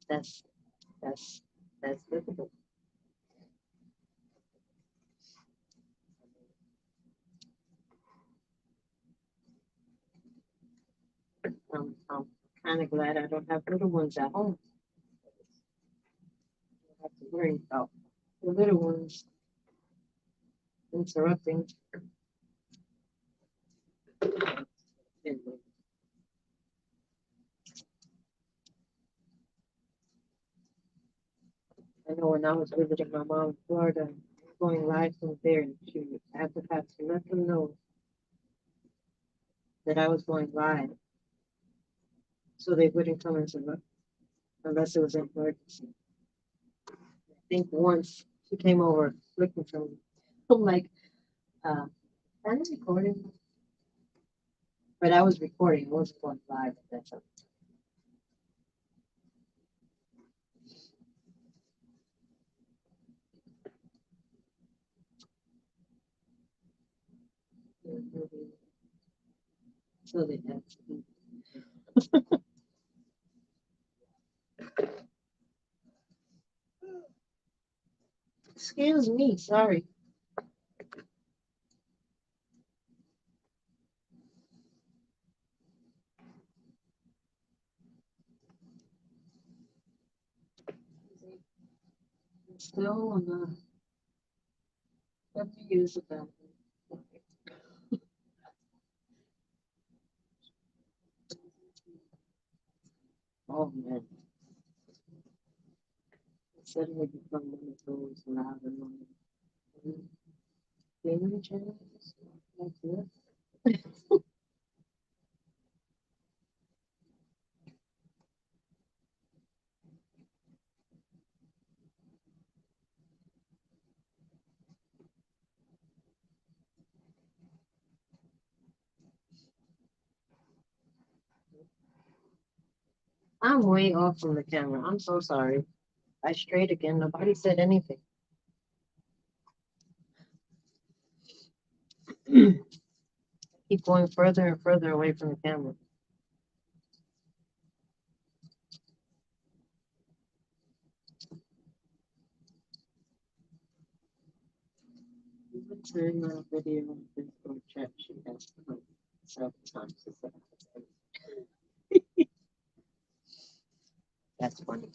That's that's that's difficult. I'm kind of glad I don't have little ones at home. I don't have to worry about the little ones interrupting. I know when I was visiting my mom in Florida, going live from there, and she would have to let them know that I was going live, so they wouldn't come into look unless it was an emergency. I think once she came over looking for me. I'm like, I'm recording, but I was recording. I wasn't going live at that time. So they had to be. Excuse me, sorry. still wanna let me use the bathroom. Oh man, it suddenly become one of those loud and gaming channels. That's it. I'm way off from the camera. I'm so sorry. I strayed again. Nobody said anything. Keep going further and further away from the camera. You would turn on a video on Facebook chat. She has to put several times to set up. That's funny.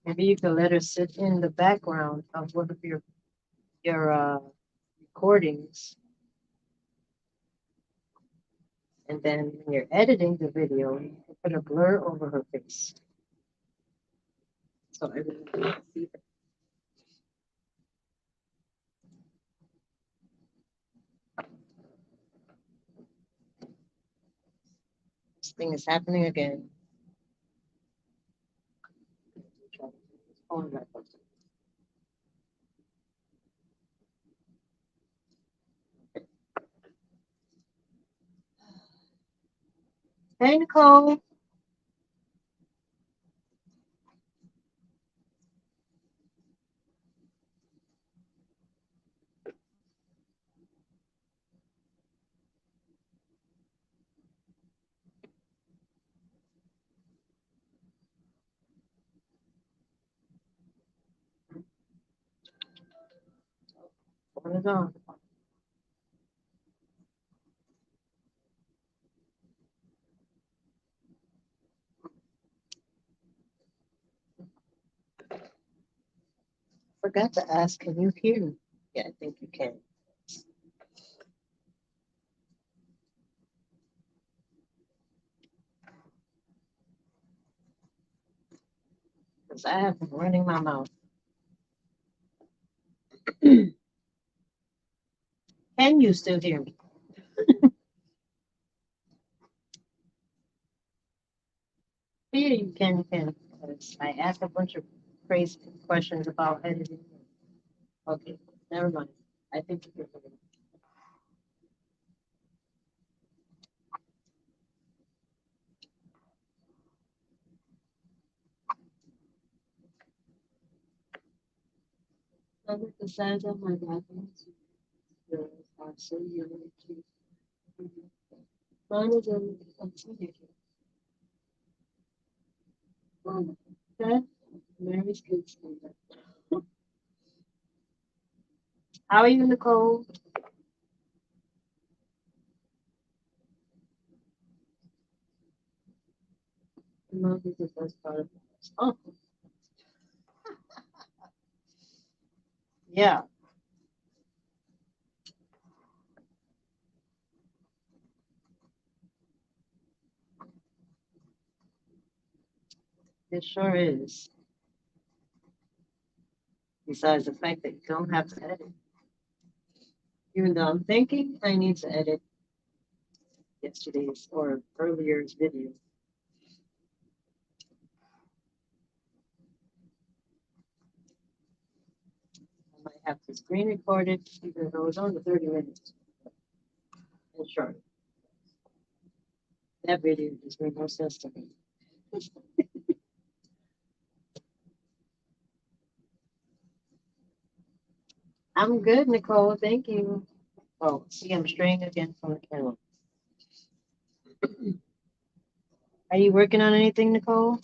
Maybe you could let her sit in the background of one of your recordings, and then when you're editing the video, you can put a blur over her face, so everyone can see her. This thing is happening again. Hey, Nicole. Phone is on. Forgot to ask, can you hear me? Yeah, I think you can. Because I have been running my mouth. Can you still hear me? Yeah, you can. Because I asked a bunch of crazy questions about editing. Okay, never mind. I think you can hear me. Look at the size of my bathrooms. Are so unique. Mine is a teenager. Okay, Mary's good standard. How are you, Nicole? The mouth is the best part of the house. Oh, yeah, it sure is. Besides the fact that you don't have to edit. Even though I'm thinking I need to edit yesterday's or earlier's video. I might have to screen record it even though it's only 30 minutes. And short. That video just made no sense to me. I'm good, Nicole. Thank you. Oh, see, I'm straying again from the camera. Are you working on anything, Nicole?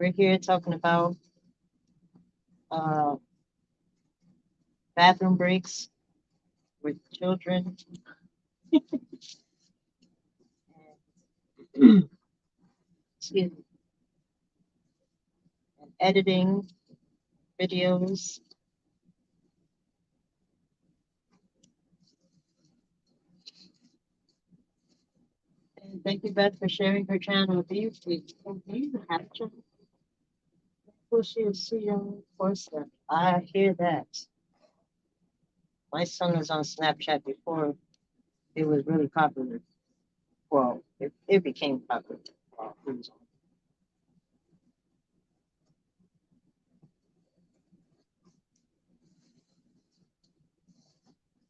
We're here talking about uh, bathroom breaks with children. Excuse me, and editing videos. And thank you, Beth, for sharing her channel with you. Do you have a channel? Well, she is so young, of course. I hear that. My son was on Snapchat before it was really popular. Well, it became popular. while he was on.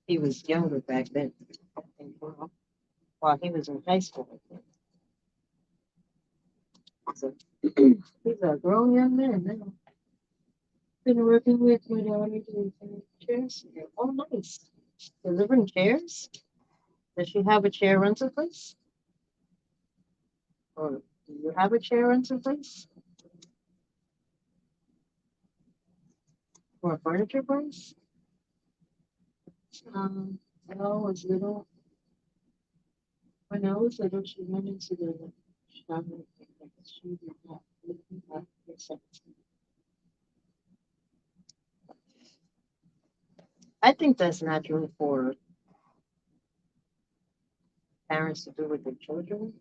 He was younger back then. I think, while he was in high school, I think. So he's a grown young man now. Been working with my daughter doing chairs. Oh, nice. Delivering chairs? Does she have a chair rental place? Or do you have a chair rental place? Or a furniture place? When I was little, she went into the shop and she did not really have acceptance. I think that's natural for parents to do with their children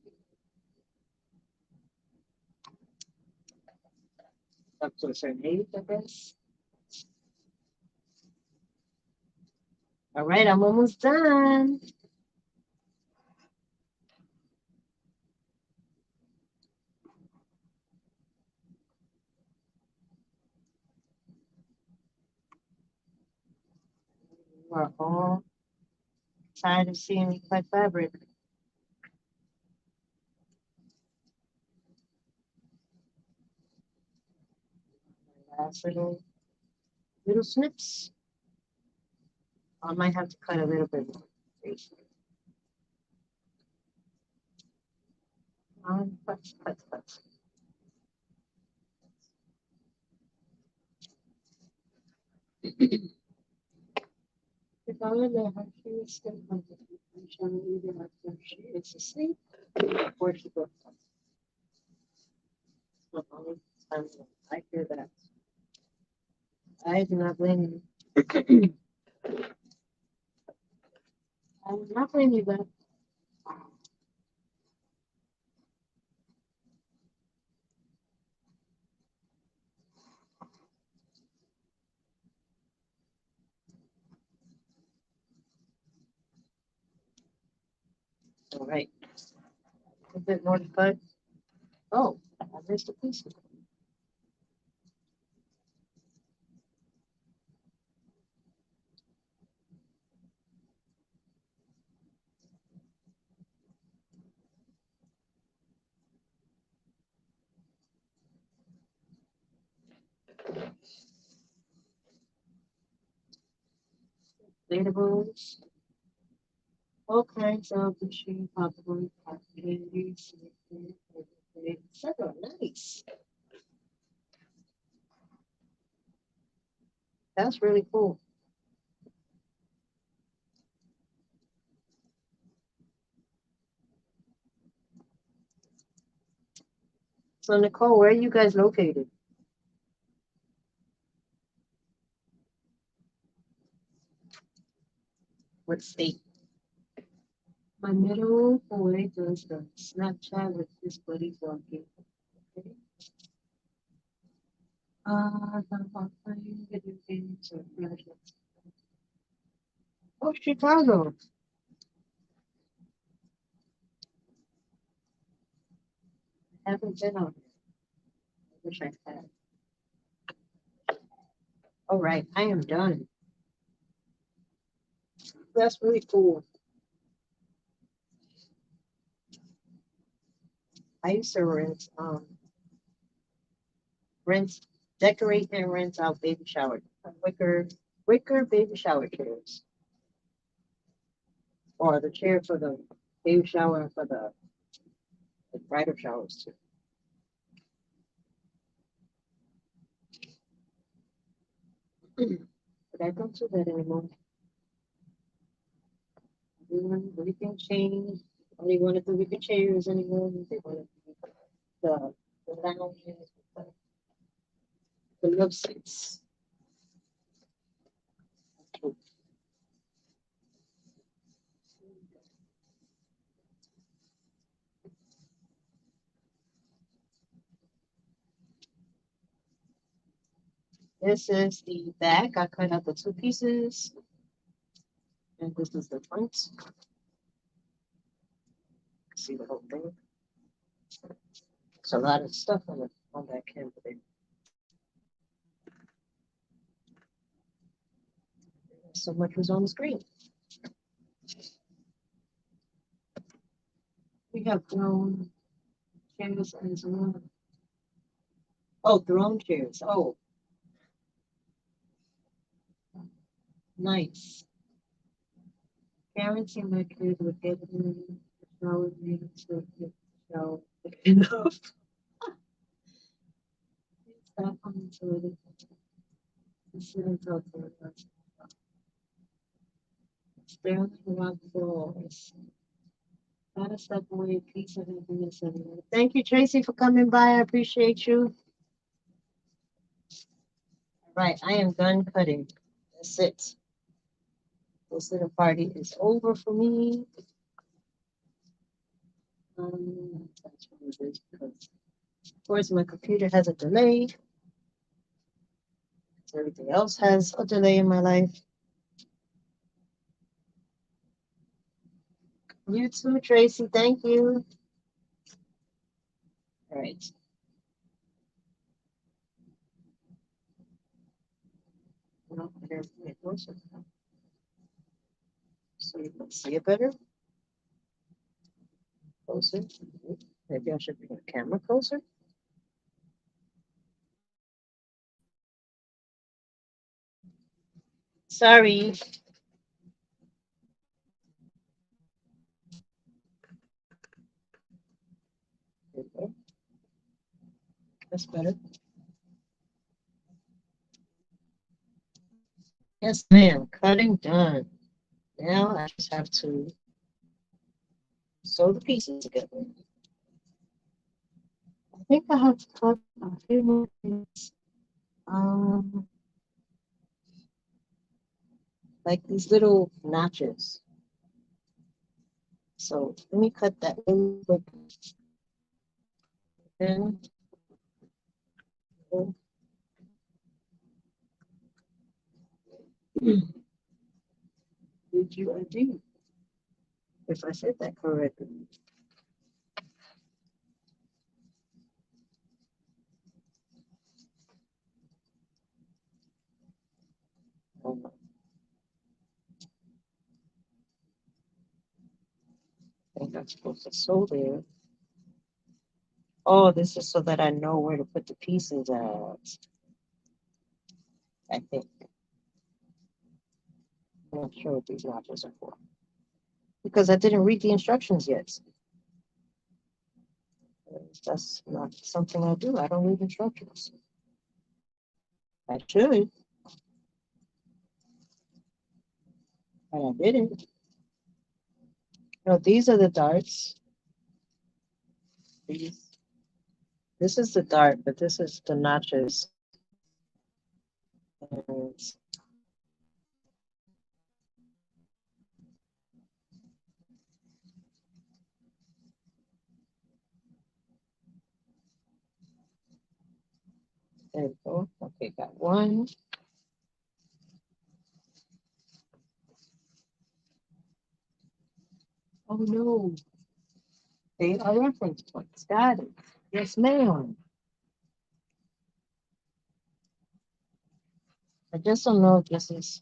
up to a certain age, I guess. All right, I'm almost done. You are all tired of seeing me cut fabric. Last little snips. I might have to cut a little bit more. Cut, cut, cut. If I were there, she would still come to me. I'm showing you that after she is asleep before she goes. I hear that. I do not blame you. I do not blame you, but all right. A bit more to cut. Oh, I missed a piece. Inflatables, all kinds of machine popcorn, candies, etc. Nice. That's really cool. So Nicole, where are you guys located? What state? My middle boy does the Snapchat with his buddy walking. Okay. I'm playing video games or projects. Oh, Chicago. I haven't been on there. I wish I had. All right, I am done. That's really cool. I used to rent, decorate and rent out baby shower, wicker baby shower chairs, or the chair for the baby shower and for the bridal showers too. But I don't do that anymore. Everything changed. Only want to do with the chairs anymore. They want to do the lounges, the love seats. This is the back. I cut out the two pieces. And this is the front. See the whole thing. It's a lot of stuff on that camera. So much was on the screen. We have throne chairs as well. Oh, throne chairs. Oh, nice. Parents and my kids would get in the shower room to get shower enough. Stop on the toilet and sit and talk to us. Staring around the walls. Gotta step away, peace and happiness everywhere. Thank you, Tracy, for coming by. I appreciate you. Right, I am done cutting. That's it. This little party is over for me. That's what it is because, of course, my computer has a delay. Everything else has a delay in my life. You too, Tracy. Thank you. All right. Well, there's my closer. So you can see it better. Closer. Maybe I should bring the camera closer. Sorry. Okay. That's better. Yes, ma'am. Cutting done. Now I just have to sew the pieces together. I think I have to cut a few more things. Like these little notches. So let me cut that really quick. Then did you do? If I said that correctly. I think I'm supposed to sew there. Oh, this is so that I know where to put the pieces at. I think. I'm not sure what these notches are for. Because I didn't read the instructions yet. That's not something I do. I don't read instructions. I should. But I didn't. No, these are the darts. This is the dart, but this is the notches. And there we go. Okay, got one. Oh no. They are reference points. Got it. Yes, ma'am. I just don't know if this is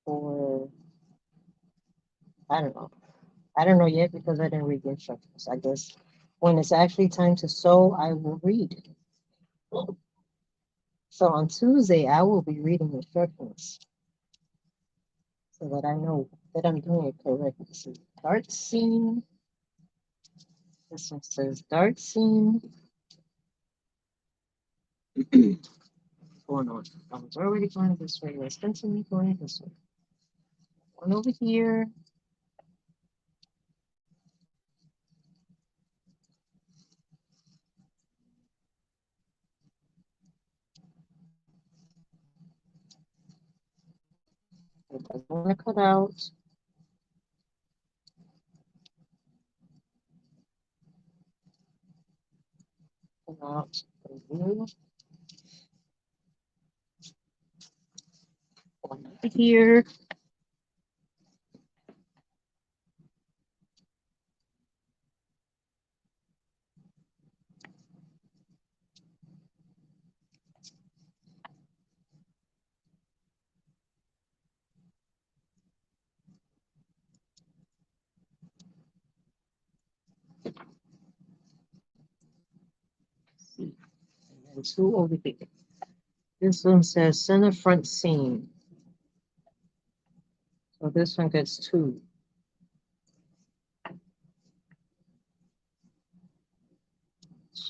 for, I don't know. I don't know yet because I didn't read the instructions. I guess when it's actually time to sew, I will read. So on Tuesday, I will be reading instructions so that I know that I'm doing it correctly. So dart seam. This one says dart seam. going on? I was already going this way. Let's continue going this way. One over here. It doesn't want to cut out. Come out. One over here. And then two over here. This one says center front seam. So this one gets two.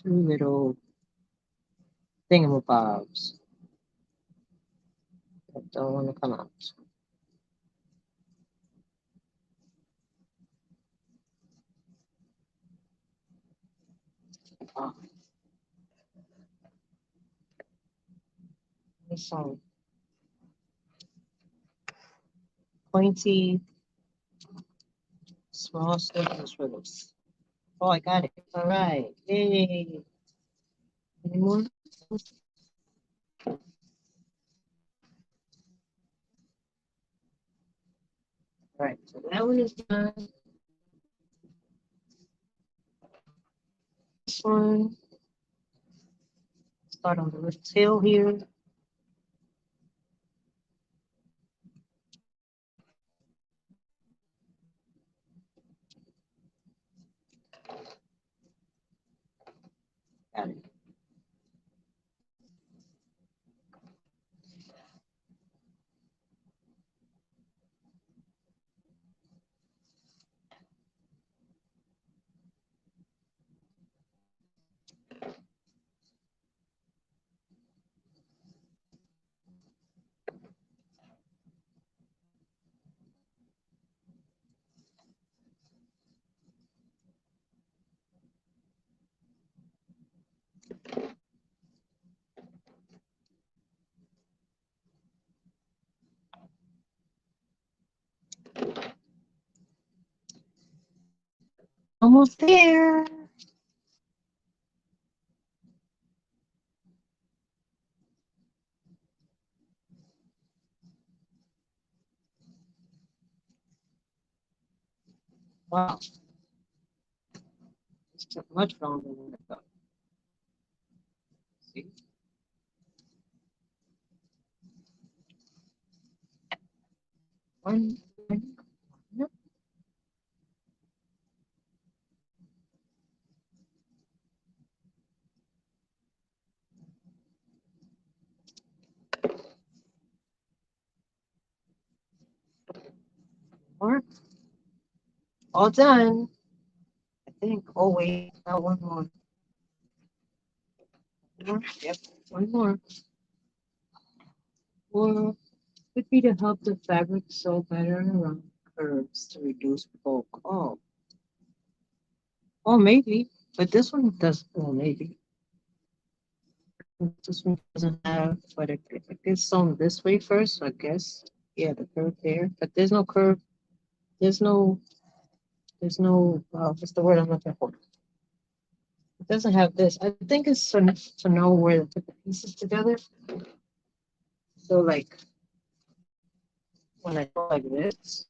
Two little thingamabobs that don't want to come out. Some pointy, small stitches for this. Oh, I got it. All right. Yay. Any more? All right. So that one is done. This one. Start on the little tail here. Got it. Almost there. Wow. This took much longer than I thought. See? One. Yep. More. All done. I think. Oh, wait. Got one more. Yep. One more. Or could be to help the fabric sew better around curves to reduce bulk. Oh. Oh, maybe. But this one does. Oh, maybe. This one doesn't have, but it gets sewn this way first, so I guess. Yeah, the curve there. But there's no curve. There's no, what's the word I'm looking for? It doesn't have this. I think it's to know where to put the pieces together. So like, when I go like this,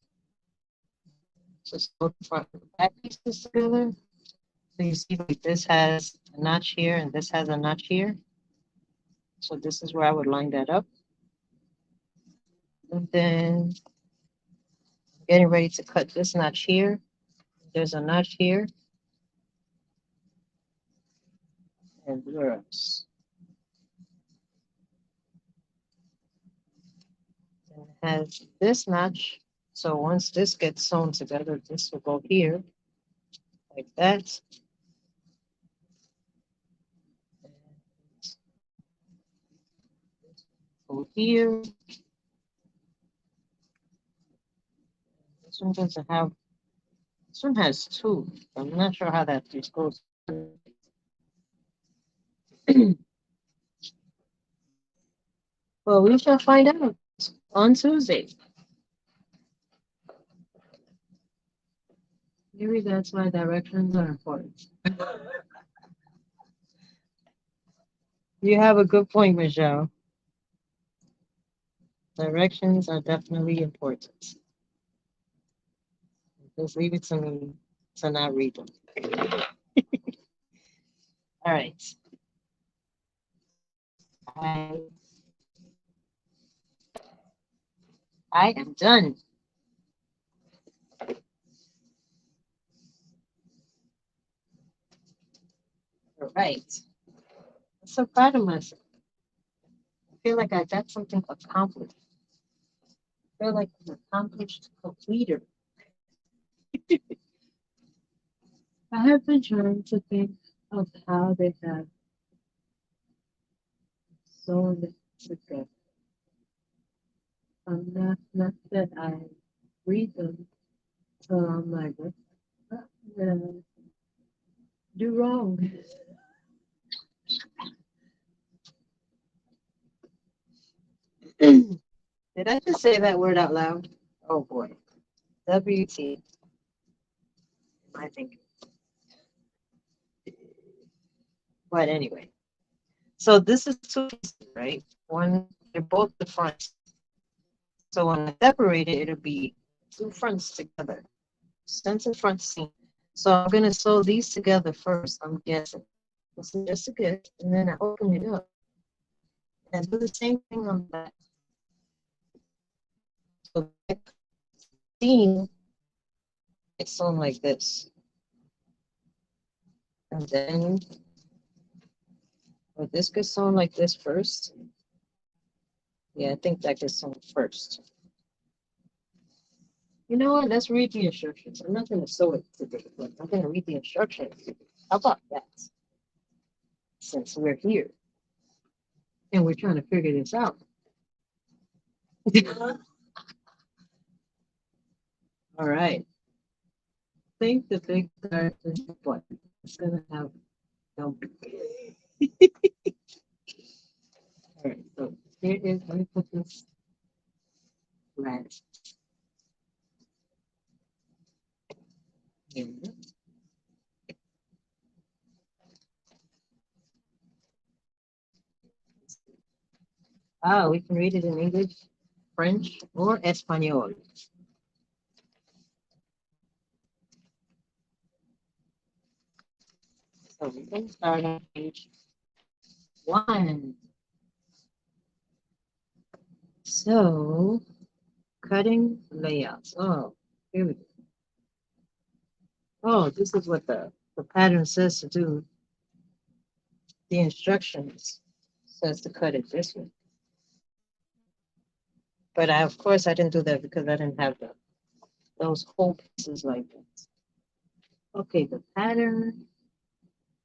just put the front and back pieces together. So you see like this has a notch here and this has a notch here. So this is where I would line that up. And then getting ready to cut this notch here. There's a notch here. And where else? And it has this notch. So once this gets sewn together, this will go here like that. Go here. This one doesn't have, this one has two. I'm not sure how that just goes. Well, we shall find out on Tuesday. Maybe that's why directions are important. You have a good point, Michelle. Directions are definitely important. Just leave it to me to not read them. All right. I am done. All right. I'm so proud of myself. I feel like I got something accomplished. I feel like an accomplished completer. I have been trying to think of how they have sewn it together. Not that I read them, so I'm like, what did I do wrong? Did I just say that word out loud? Oh boy. WT. I think. But anyway. So this is two pieces, right? One, they're both the fronts. So when I separate it, it'll be two fronts together. Center front seam. So I'm gonna sew these together first, I'm guessing. This is just a guess, and then I open it up. And do the same thing on the back. So the seam, it's sewn like this. And then, well, this gets sewn like this first. Yeah, I think that gets sewn first. You know what? Let's read the instructions. I'm not going to sew it today, but I'm going to read the instructions. How about that? Since we're here and we're trying to figure this out. All right. Think the big dart is what? It's going to have no. All right. So here is, let me put this last. Here. Ah, we can read it in English, French, or Espanol. So we can start on page 1. So, cutting layouts. Oh, here we go. Oh, this is what the pattern says to do. The instructions says to cut it this way. But of course, I didn't do that because I didn't have those whole pieces like that. Okay, the pattern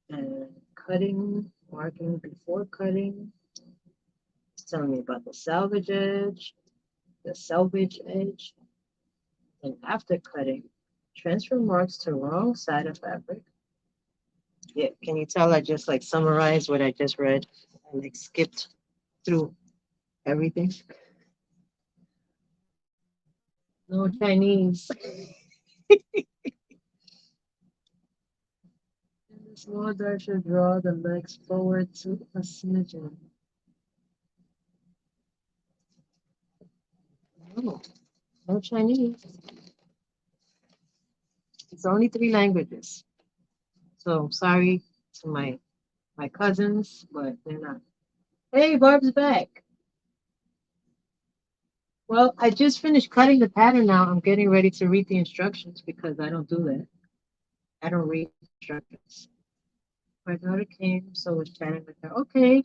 and cutting, marking before cutting. It's telling me about the selvage edge, and after cutting, transfer marks to wrong side of fabric. Yeah, can you tell I just like summarized what I just read and like skipped through everything? No Chinese. And the small dart should draw the legs forward to a smidgen. No, no Chinese. It's only 3 languages. So sorry to my cousins, but they're not. Hey, Barb's back. Well, I just finished cutting the pattern now. I'm getting ready to read the instructions because I don't do that. I don't read instructions. My daughter came, so was chatting with her. Okay,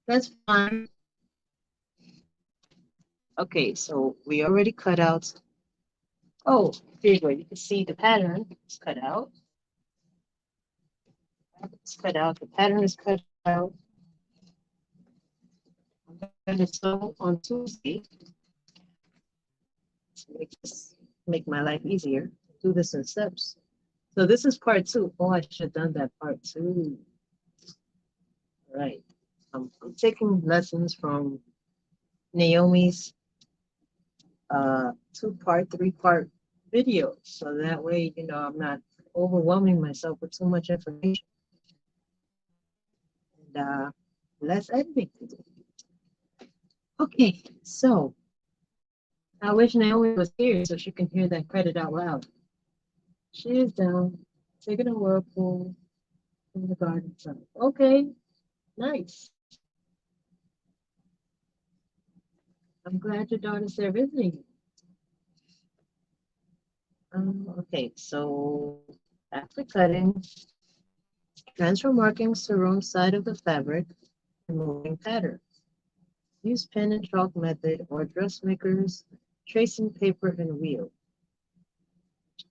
that's fine. Okay, so we already cut out. Oh, here you go. You can see the pattern is cut out. It's cut out. The pattern is cut out. I'm gonna sew on Tuesday. Make my life easier. Do this in steps. So this is part 2. Oh, I should have done that part 2. All right. I'm taking lessons from Naomi's 2-part, 3-part video. So that way, you know, I'm not overwhelming myself with too much information. And less editing to do. Okay, so I wish Naomi was here so she can hear that credit out loud. She is down, taking a whirlpool in the garden center. Okay, nice. I'm glad your daughter's there visiting you. Okay, so after cutting, transfer markings to wrong side of the fabric, removing pattern. Use pen and chalk method or dressmaker's tracing paper and wheel.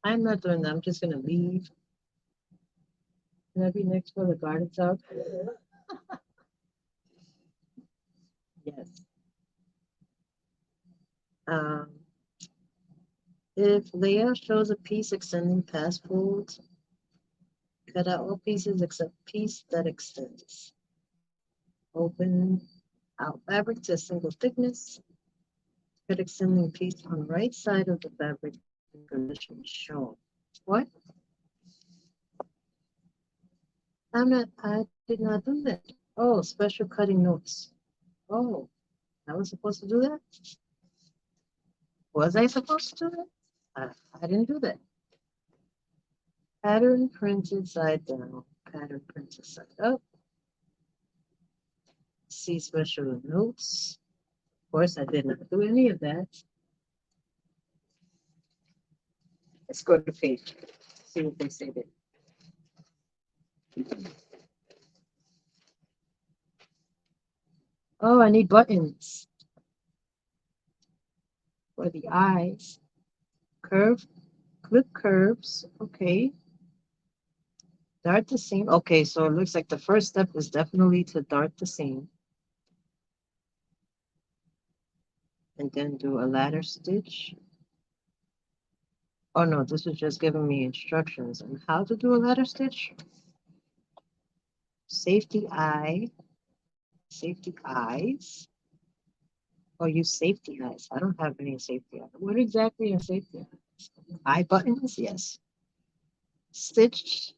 I'm not doing that. I'm just going to leave. Can I be next for the garden out? Yes. If layout shows a piece extending past folds, cut out all pieces except piece that extends. Open out fabric to a single thickness. Cut extending piece on right side of the fabric in position shown. What? I did not do that. Oh, special cutting notes. Oh, I was supposed to do that? Was I supposed to do that? I didn't do that. Pattern printed side down. Pattern printed side up. See special notes. Of course, I did not do any of that. Let's go to the page. See what they say there. Oh, I need buttons for the eyes. Curve, clip curves. Okay. Dart the seam. Okay, so it looks like the first step is definitely to dart the seam. And then do a ladder stitch. Oh no, this is just giving me instructions on how to do a ladder stitch. Safety eye. Safety eyes. Oh, use safety eyes. I don't have any safety eyes. What exactly are safety eyes? Eye buttons? Yes. Stitch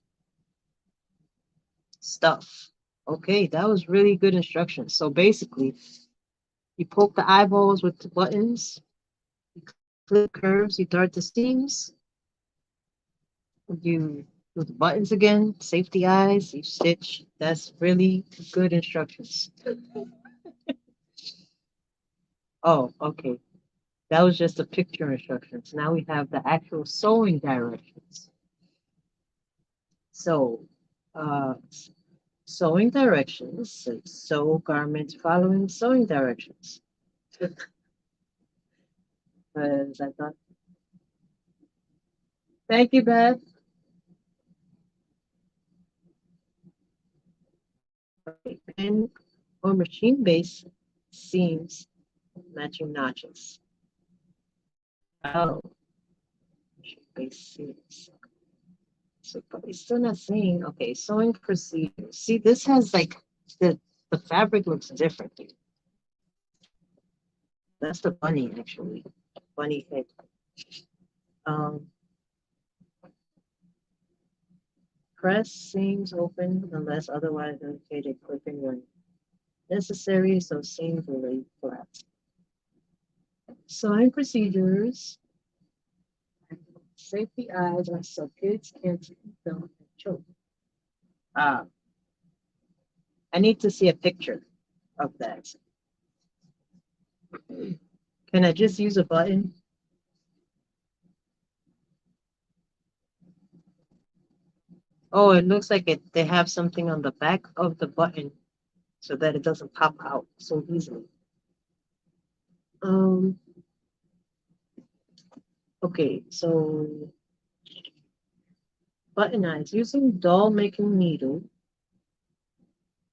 stuff. Okay, that was really good instructions. So basically, you poke the eyeballs with the buttons, you clip curves, you dart the seams, you do the buttons again, safety eyes, you stitch. That's really good instructions. Oh, okay. That was just the picture instructions. Now we have the actual sewing directions. So, sewing directions, sew garments following sewing directions. Because I thought, thank you, Beth. Pen or machine base seams matching notches. Oh, machine base seams. So, but it's still not saying, okay, sewing procedure. See, this has like, the fabric looks different. That's the bunny, actually. Bunny head. Press seams open unless otherwise indicated, clipping when necessary, so seams will lay flat. Sewing procedures. Safety eyes so kids can't don't choke. I need to see a picture of that. Can I just use a button? Oh, it looks like they have something on the back of the button so that it doesn't pop out so easily. Okay, so button eyes using doll making needle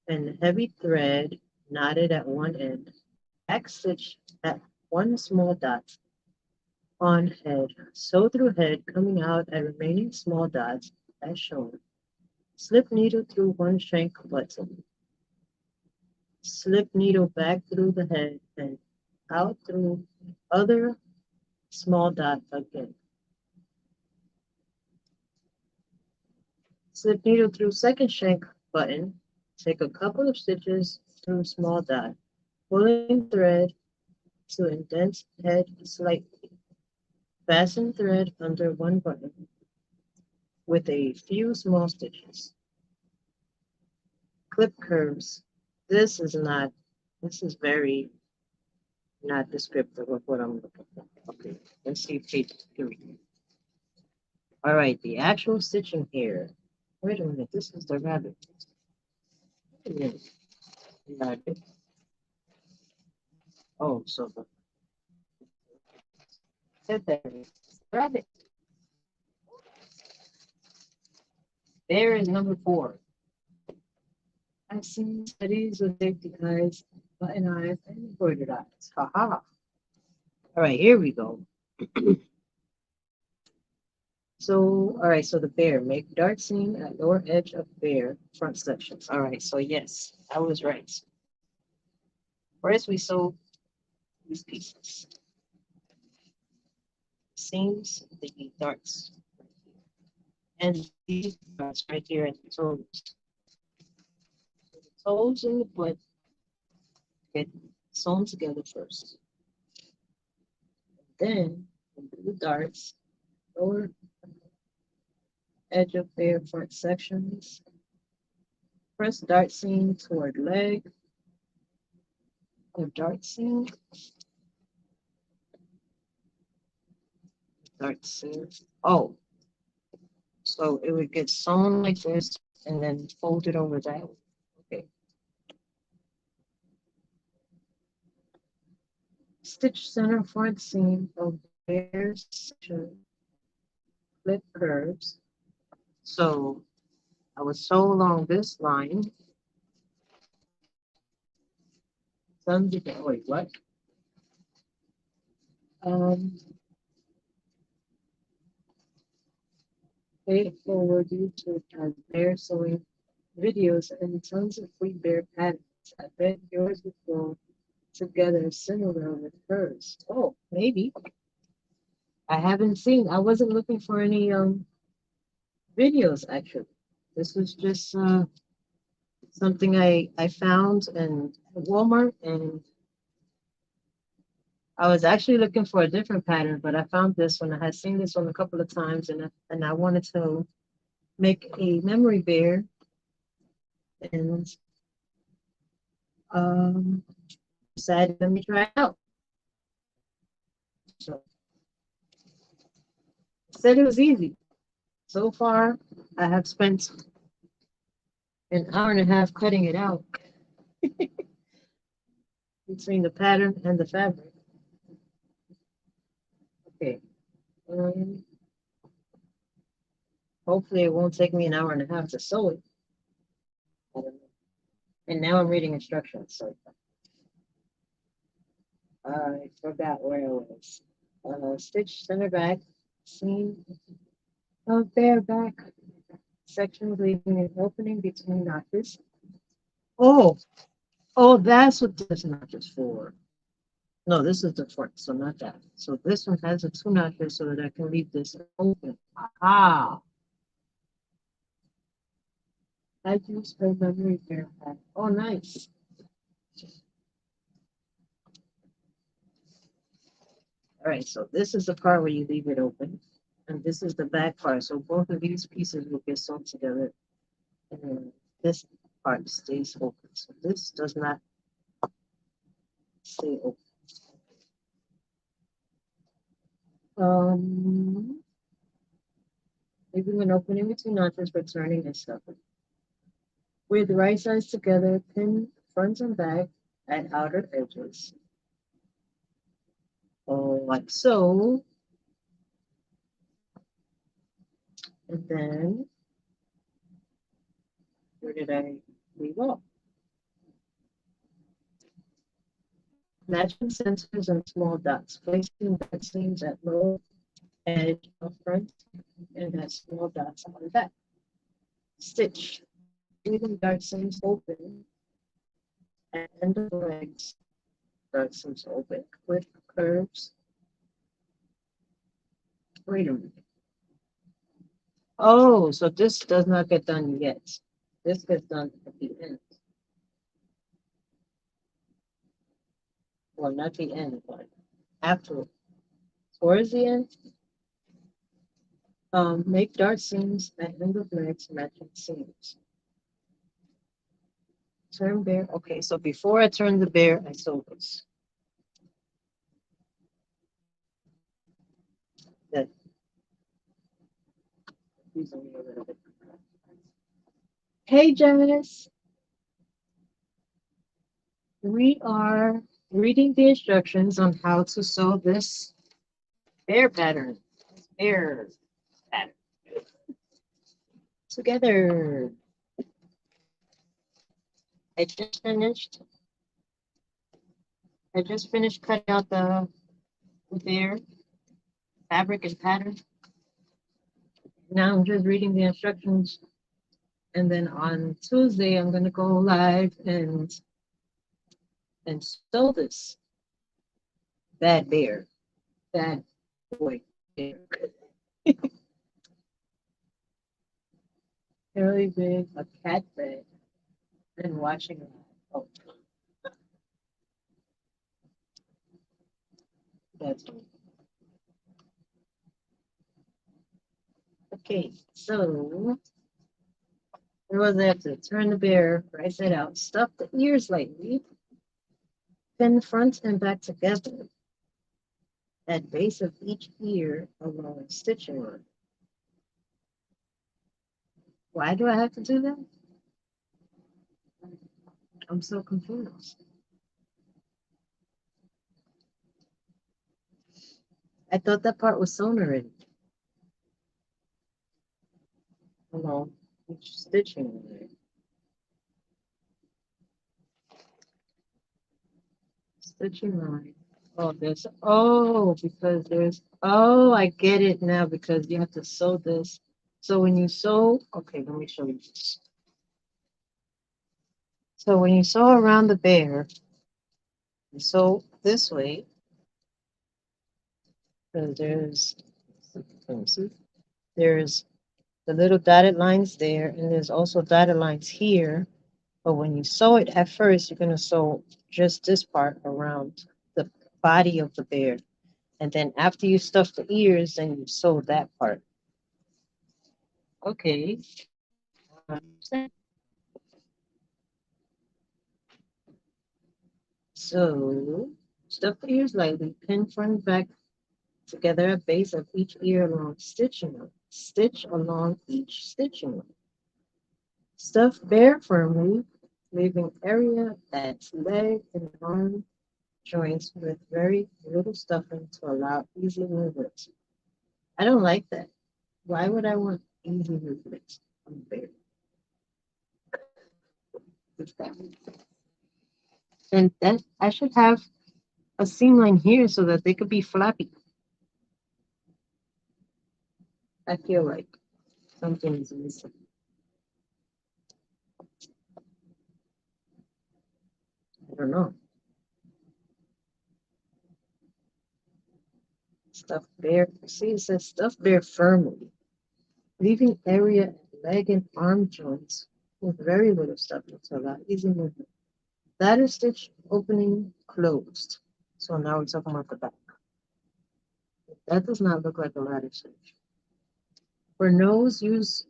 and heavy thread knotted at one end. back stitch at one small dot on head, sew through head, coming out at remaining small dots as shown. Slip needle through one shank button. Slip needle back through the head and out through other small dot again. Slip needle through second shank button. Take a couple of stitches through small dot, pulling thread to indent head slightly. Fasten thread under one button with a few small stitches. Clip curves. This is very not descriptive of what I'm looking for. Okay, let's see page 3. All right, the actual stitching here. Wait a minute, this is the rabbit. Wait a minute. Rabbit. Oh, so the said there is rabbit. There is number 4. I've seen studies with safety eyes, button eyes, and embroidered eyes. Ha ha. All right, here we go. So, all right, so the bear, make dart seam at lower edge of bear front sections. All right, so yes, I was right. First, we sew these pieces. Seams, the darts. And these darts right here at the toes. So the toes and the foot get sewn together first. Then, the darts, lower edge of bear front sections. Press dart seam toward leg or dart seam. Dart seam. Oh, so it would get sewn like this and then folded over that way. Okay. Stitch center front seam of bear section. Flip curves. So I would sew along this line. Wait, what? Pay it forward YouTube has bear sewing videos and tons of free bear patterns. I bet yours would go together similar with hers. Oh, maybe. I wasn't looking for any videos actually. This was just something I found in Walmart, and I was actually looking for a different pattern, but I found this one. I had seen this one a couple of times, and I wanted to make a memory bear, and decided let me try it out. So I said it was easy. So far, I have spent an hour and a half cutting it out between the pattern and the fabric. Okay. Hopefully it won't take me an hour and a half to sew it. I don't know. And now I'm reading instructions, so I forgot where I was. Stitch center back, seam of bare back section, leaving an opening between notches. Oh, that's what this notch is for. No, this is the front, so not that. So this one has a 2 notches so that I can leave this open. Aha! I use her memory bear pack. Oh, nice. All right, so this is the part where you leave it open, and this is the back part. So both of these pieces will get sewn together, and then this part stays open. So this does not stay open. Leaving an opening between notches for turning and stuffing. With the right sides together, pin front and back at outer edges. Like so. And then, where did I leave off? Matching centers and small dots. Placing dot seams at low edge of front and at small dots on the back. Stitch. Leaving dart seams open at end of legs. Dart seams open with curves. Wait a minute. Oh, so this does not get done yet. This gets done at the end. Well, not the end, but after. Towards the end, make dart seams at end of legs matching seams. Turn bare. Okay, so before I turn the bare, I sew this. That Hey, Janice. We are reading the instructions on how to sew this bear pattern. Bear pattern. Together. I just finished cutting out the bear fabric and pattern. Now I'm just reading the instructions. And then on Tuesday, I'm going to go live and sew this bad bear, bad boy bear. Really big, a cat bed, and watching that. Oh, that's okay. So there was that to turn the bear right side out, stuff the ears lightly, pin front and back together at base of each ear along stitching line. Why do I have to do that? I'm so confused. I thought that part was sewn already. Along each stitching line. Stitching line. Oh, because there's, I get it now because you have to sew this. So when you sew, okay, let me show you this. So when you sew around the bear, you sew this way. So there's the little dotted lines there, and there's also dotted lines here. But when you sew it at first, you're going to sew just this part around the body of the bear. And then after you stuff the ears, then you sew that part. Okay. So stuff the ears lightly, pin front and back together at base of each ear along stitching line. Stitch along each stitching line. Stuff bear firmly, leaving area at leg and arm joints with very little stuffing to allow easy movement. I don't like that. Why would I want easy movement on the bear? And then I should have a seam line here so that they could be flappy. I feel like something is missing. I don't know. Stuff bear. See, it says stuff bear firmly, leaving area leg and arm joints with very little stuffing to allow easy movement. Ladder stitch opening closed. So now we're talking about the back. That does not look like a ladder stitch. For nose, use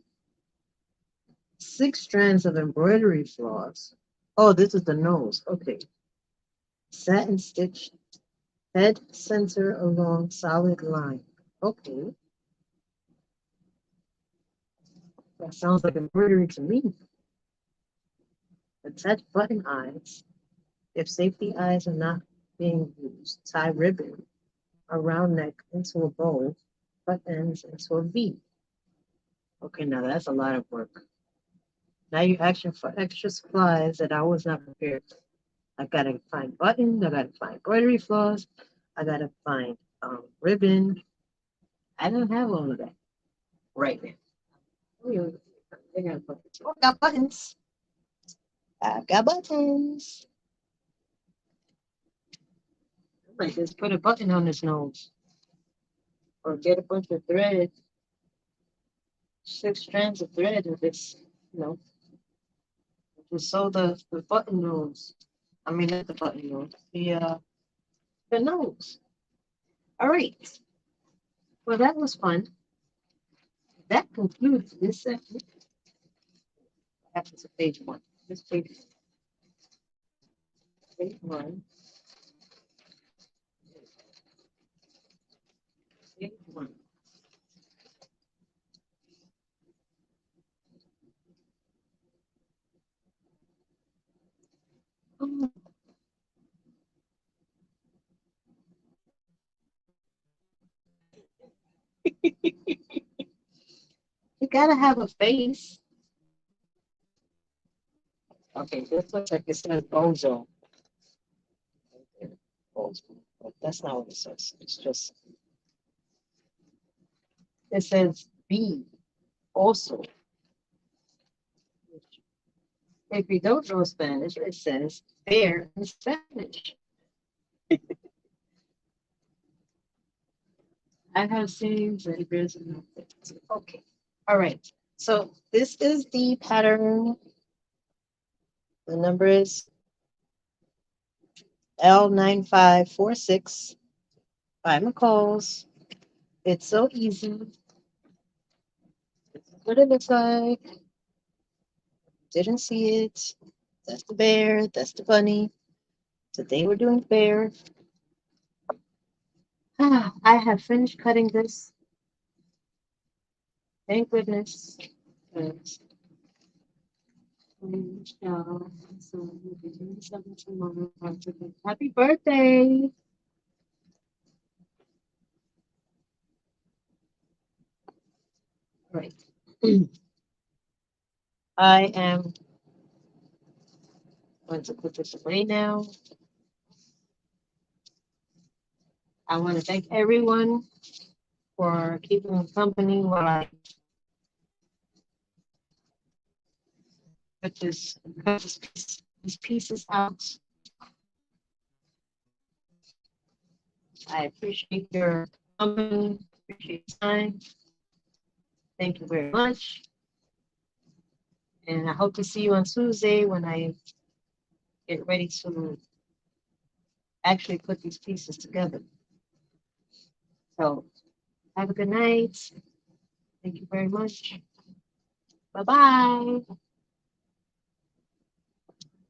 6 strands of embroidery floss. Oh, this is the nose. Okay. Satin stitch head center along solid line. Okay. That sounds like embroidery to me. Attach button eyes. If safety eyes are not being used, tie ribbon around neck into a bow, butt ends into a V. Okay, now that's a lot of work. Now you're asking for extra supplies that I was not prepared for. I gotta find buttons, I gotta find embroidery floss, I gotta find ribbon. I don't have all of that right now. I got buttons. Oh, I got buttons. I got buttons. I might just put a button on his nose. Or get a bunch of thread, 6 strands of thread if it's, you know, just sew the button nose. I mean, not the button nose, the nose. All right. Well, that was fun. That concludes this section. After to page 1. This page 1. Page 1. Oh. You gotta have a face. Okay, this looks like it says bozo. Bozo. But that's not what it says. It's just, it says B also. If you don't know Spanish, it says bear in Spanish. I have seen bears in okay. All right. So this is the pattern. The number is L9546 by McCall's. It's so easy. This is what it looks like. Didn't see it. That's the bear. That's the bunny. Today we're doing bear. I have finished cutting this. Thank goodness. Happy birthday. Right. I am going to put this away now. I want to thank everyone for keeping me company while I put these pieces out. I appreciate your company, appreciate your time. Thank you very much. And I hope to see you on Tuesday when I get ready to actually put these pieces together. So have a good night. Thank you very much. Bye-bye.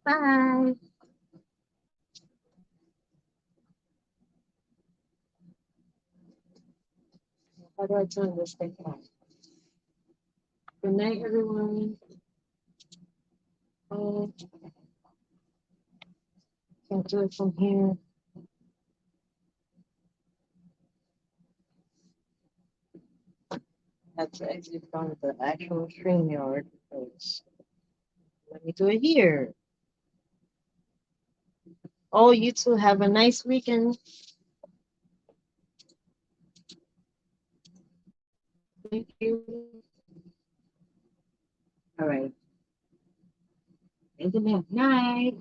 Bye. How do I turn this thing off? Good night, everyone. Can't do it from here. Have to exit from the actual StreamYard. Let me do it here. Oh, you two have a nice weekend. Thank you. All right. Good night.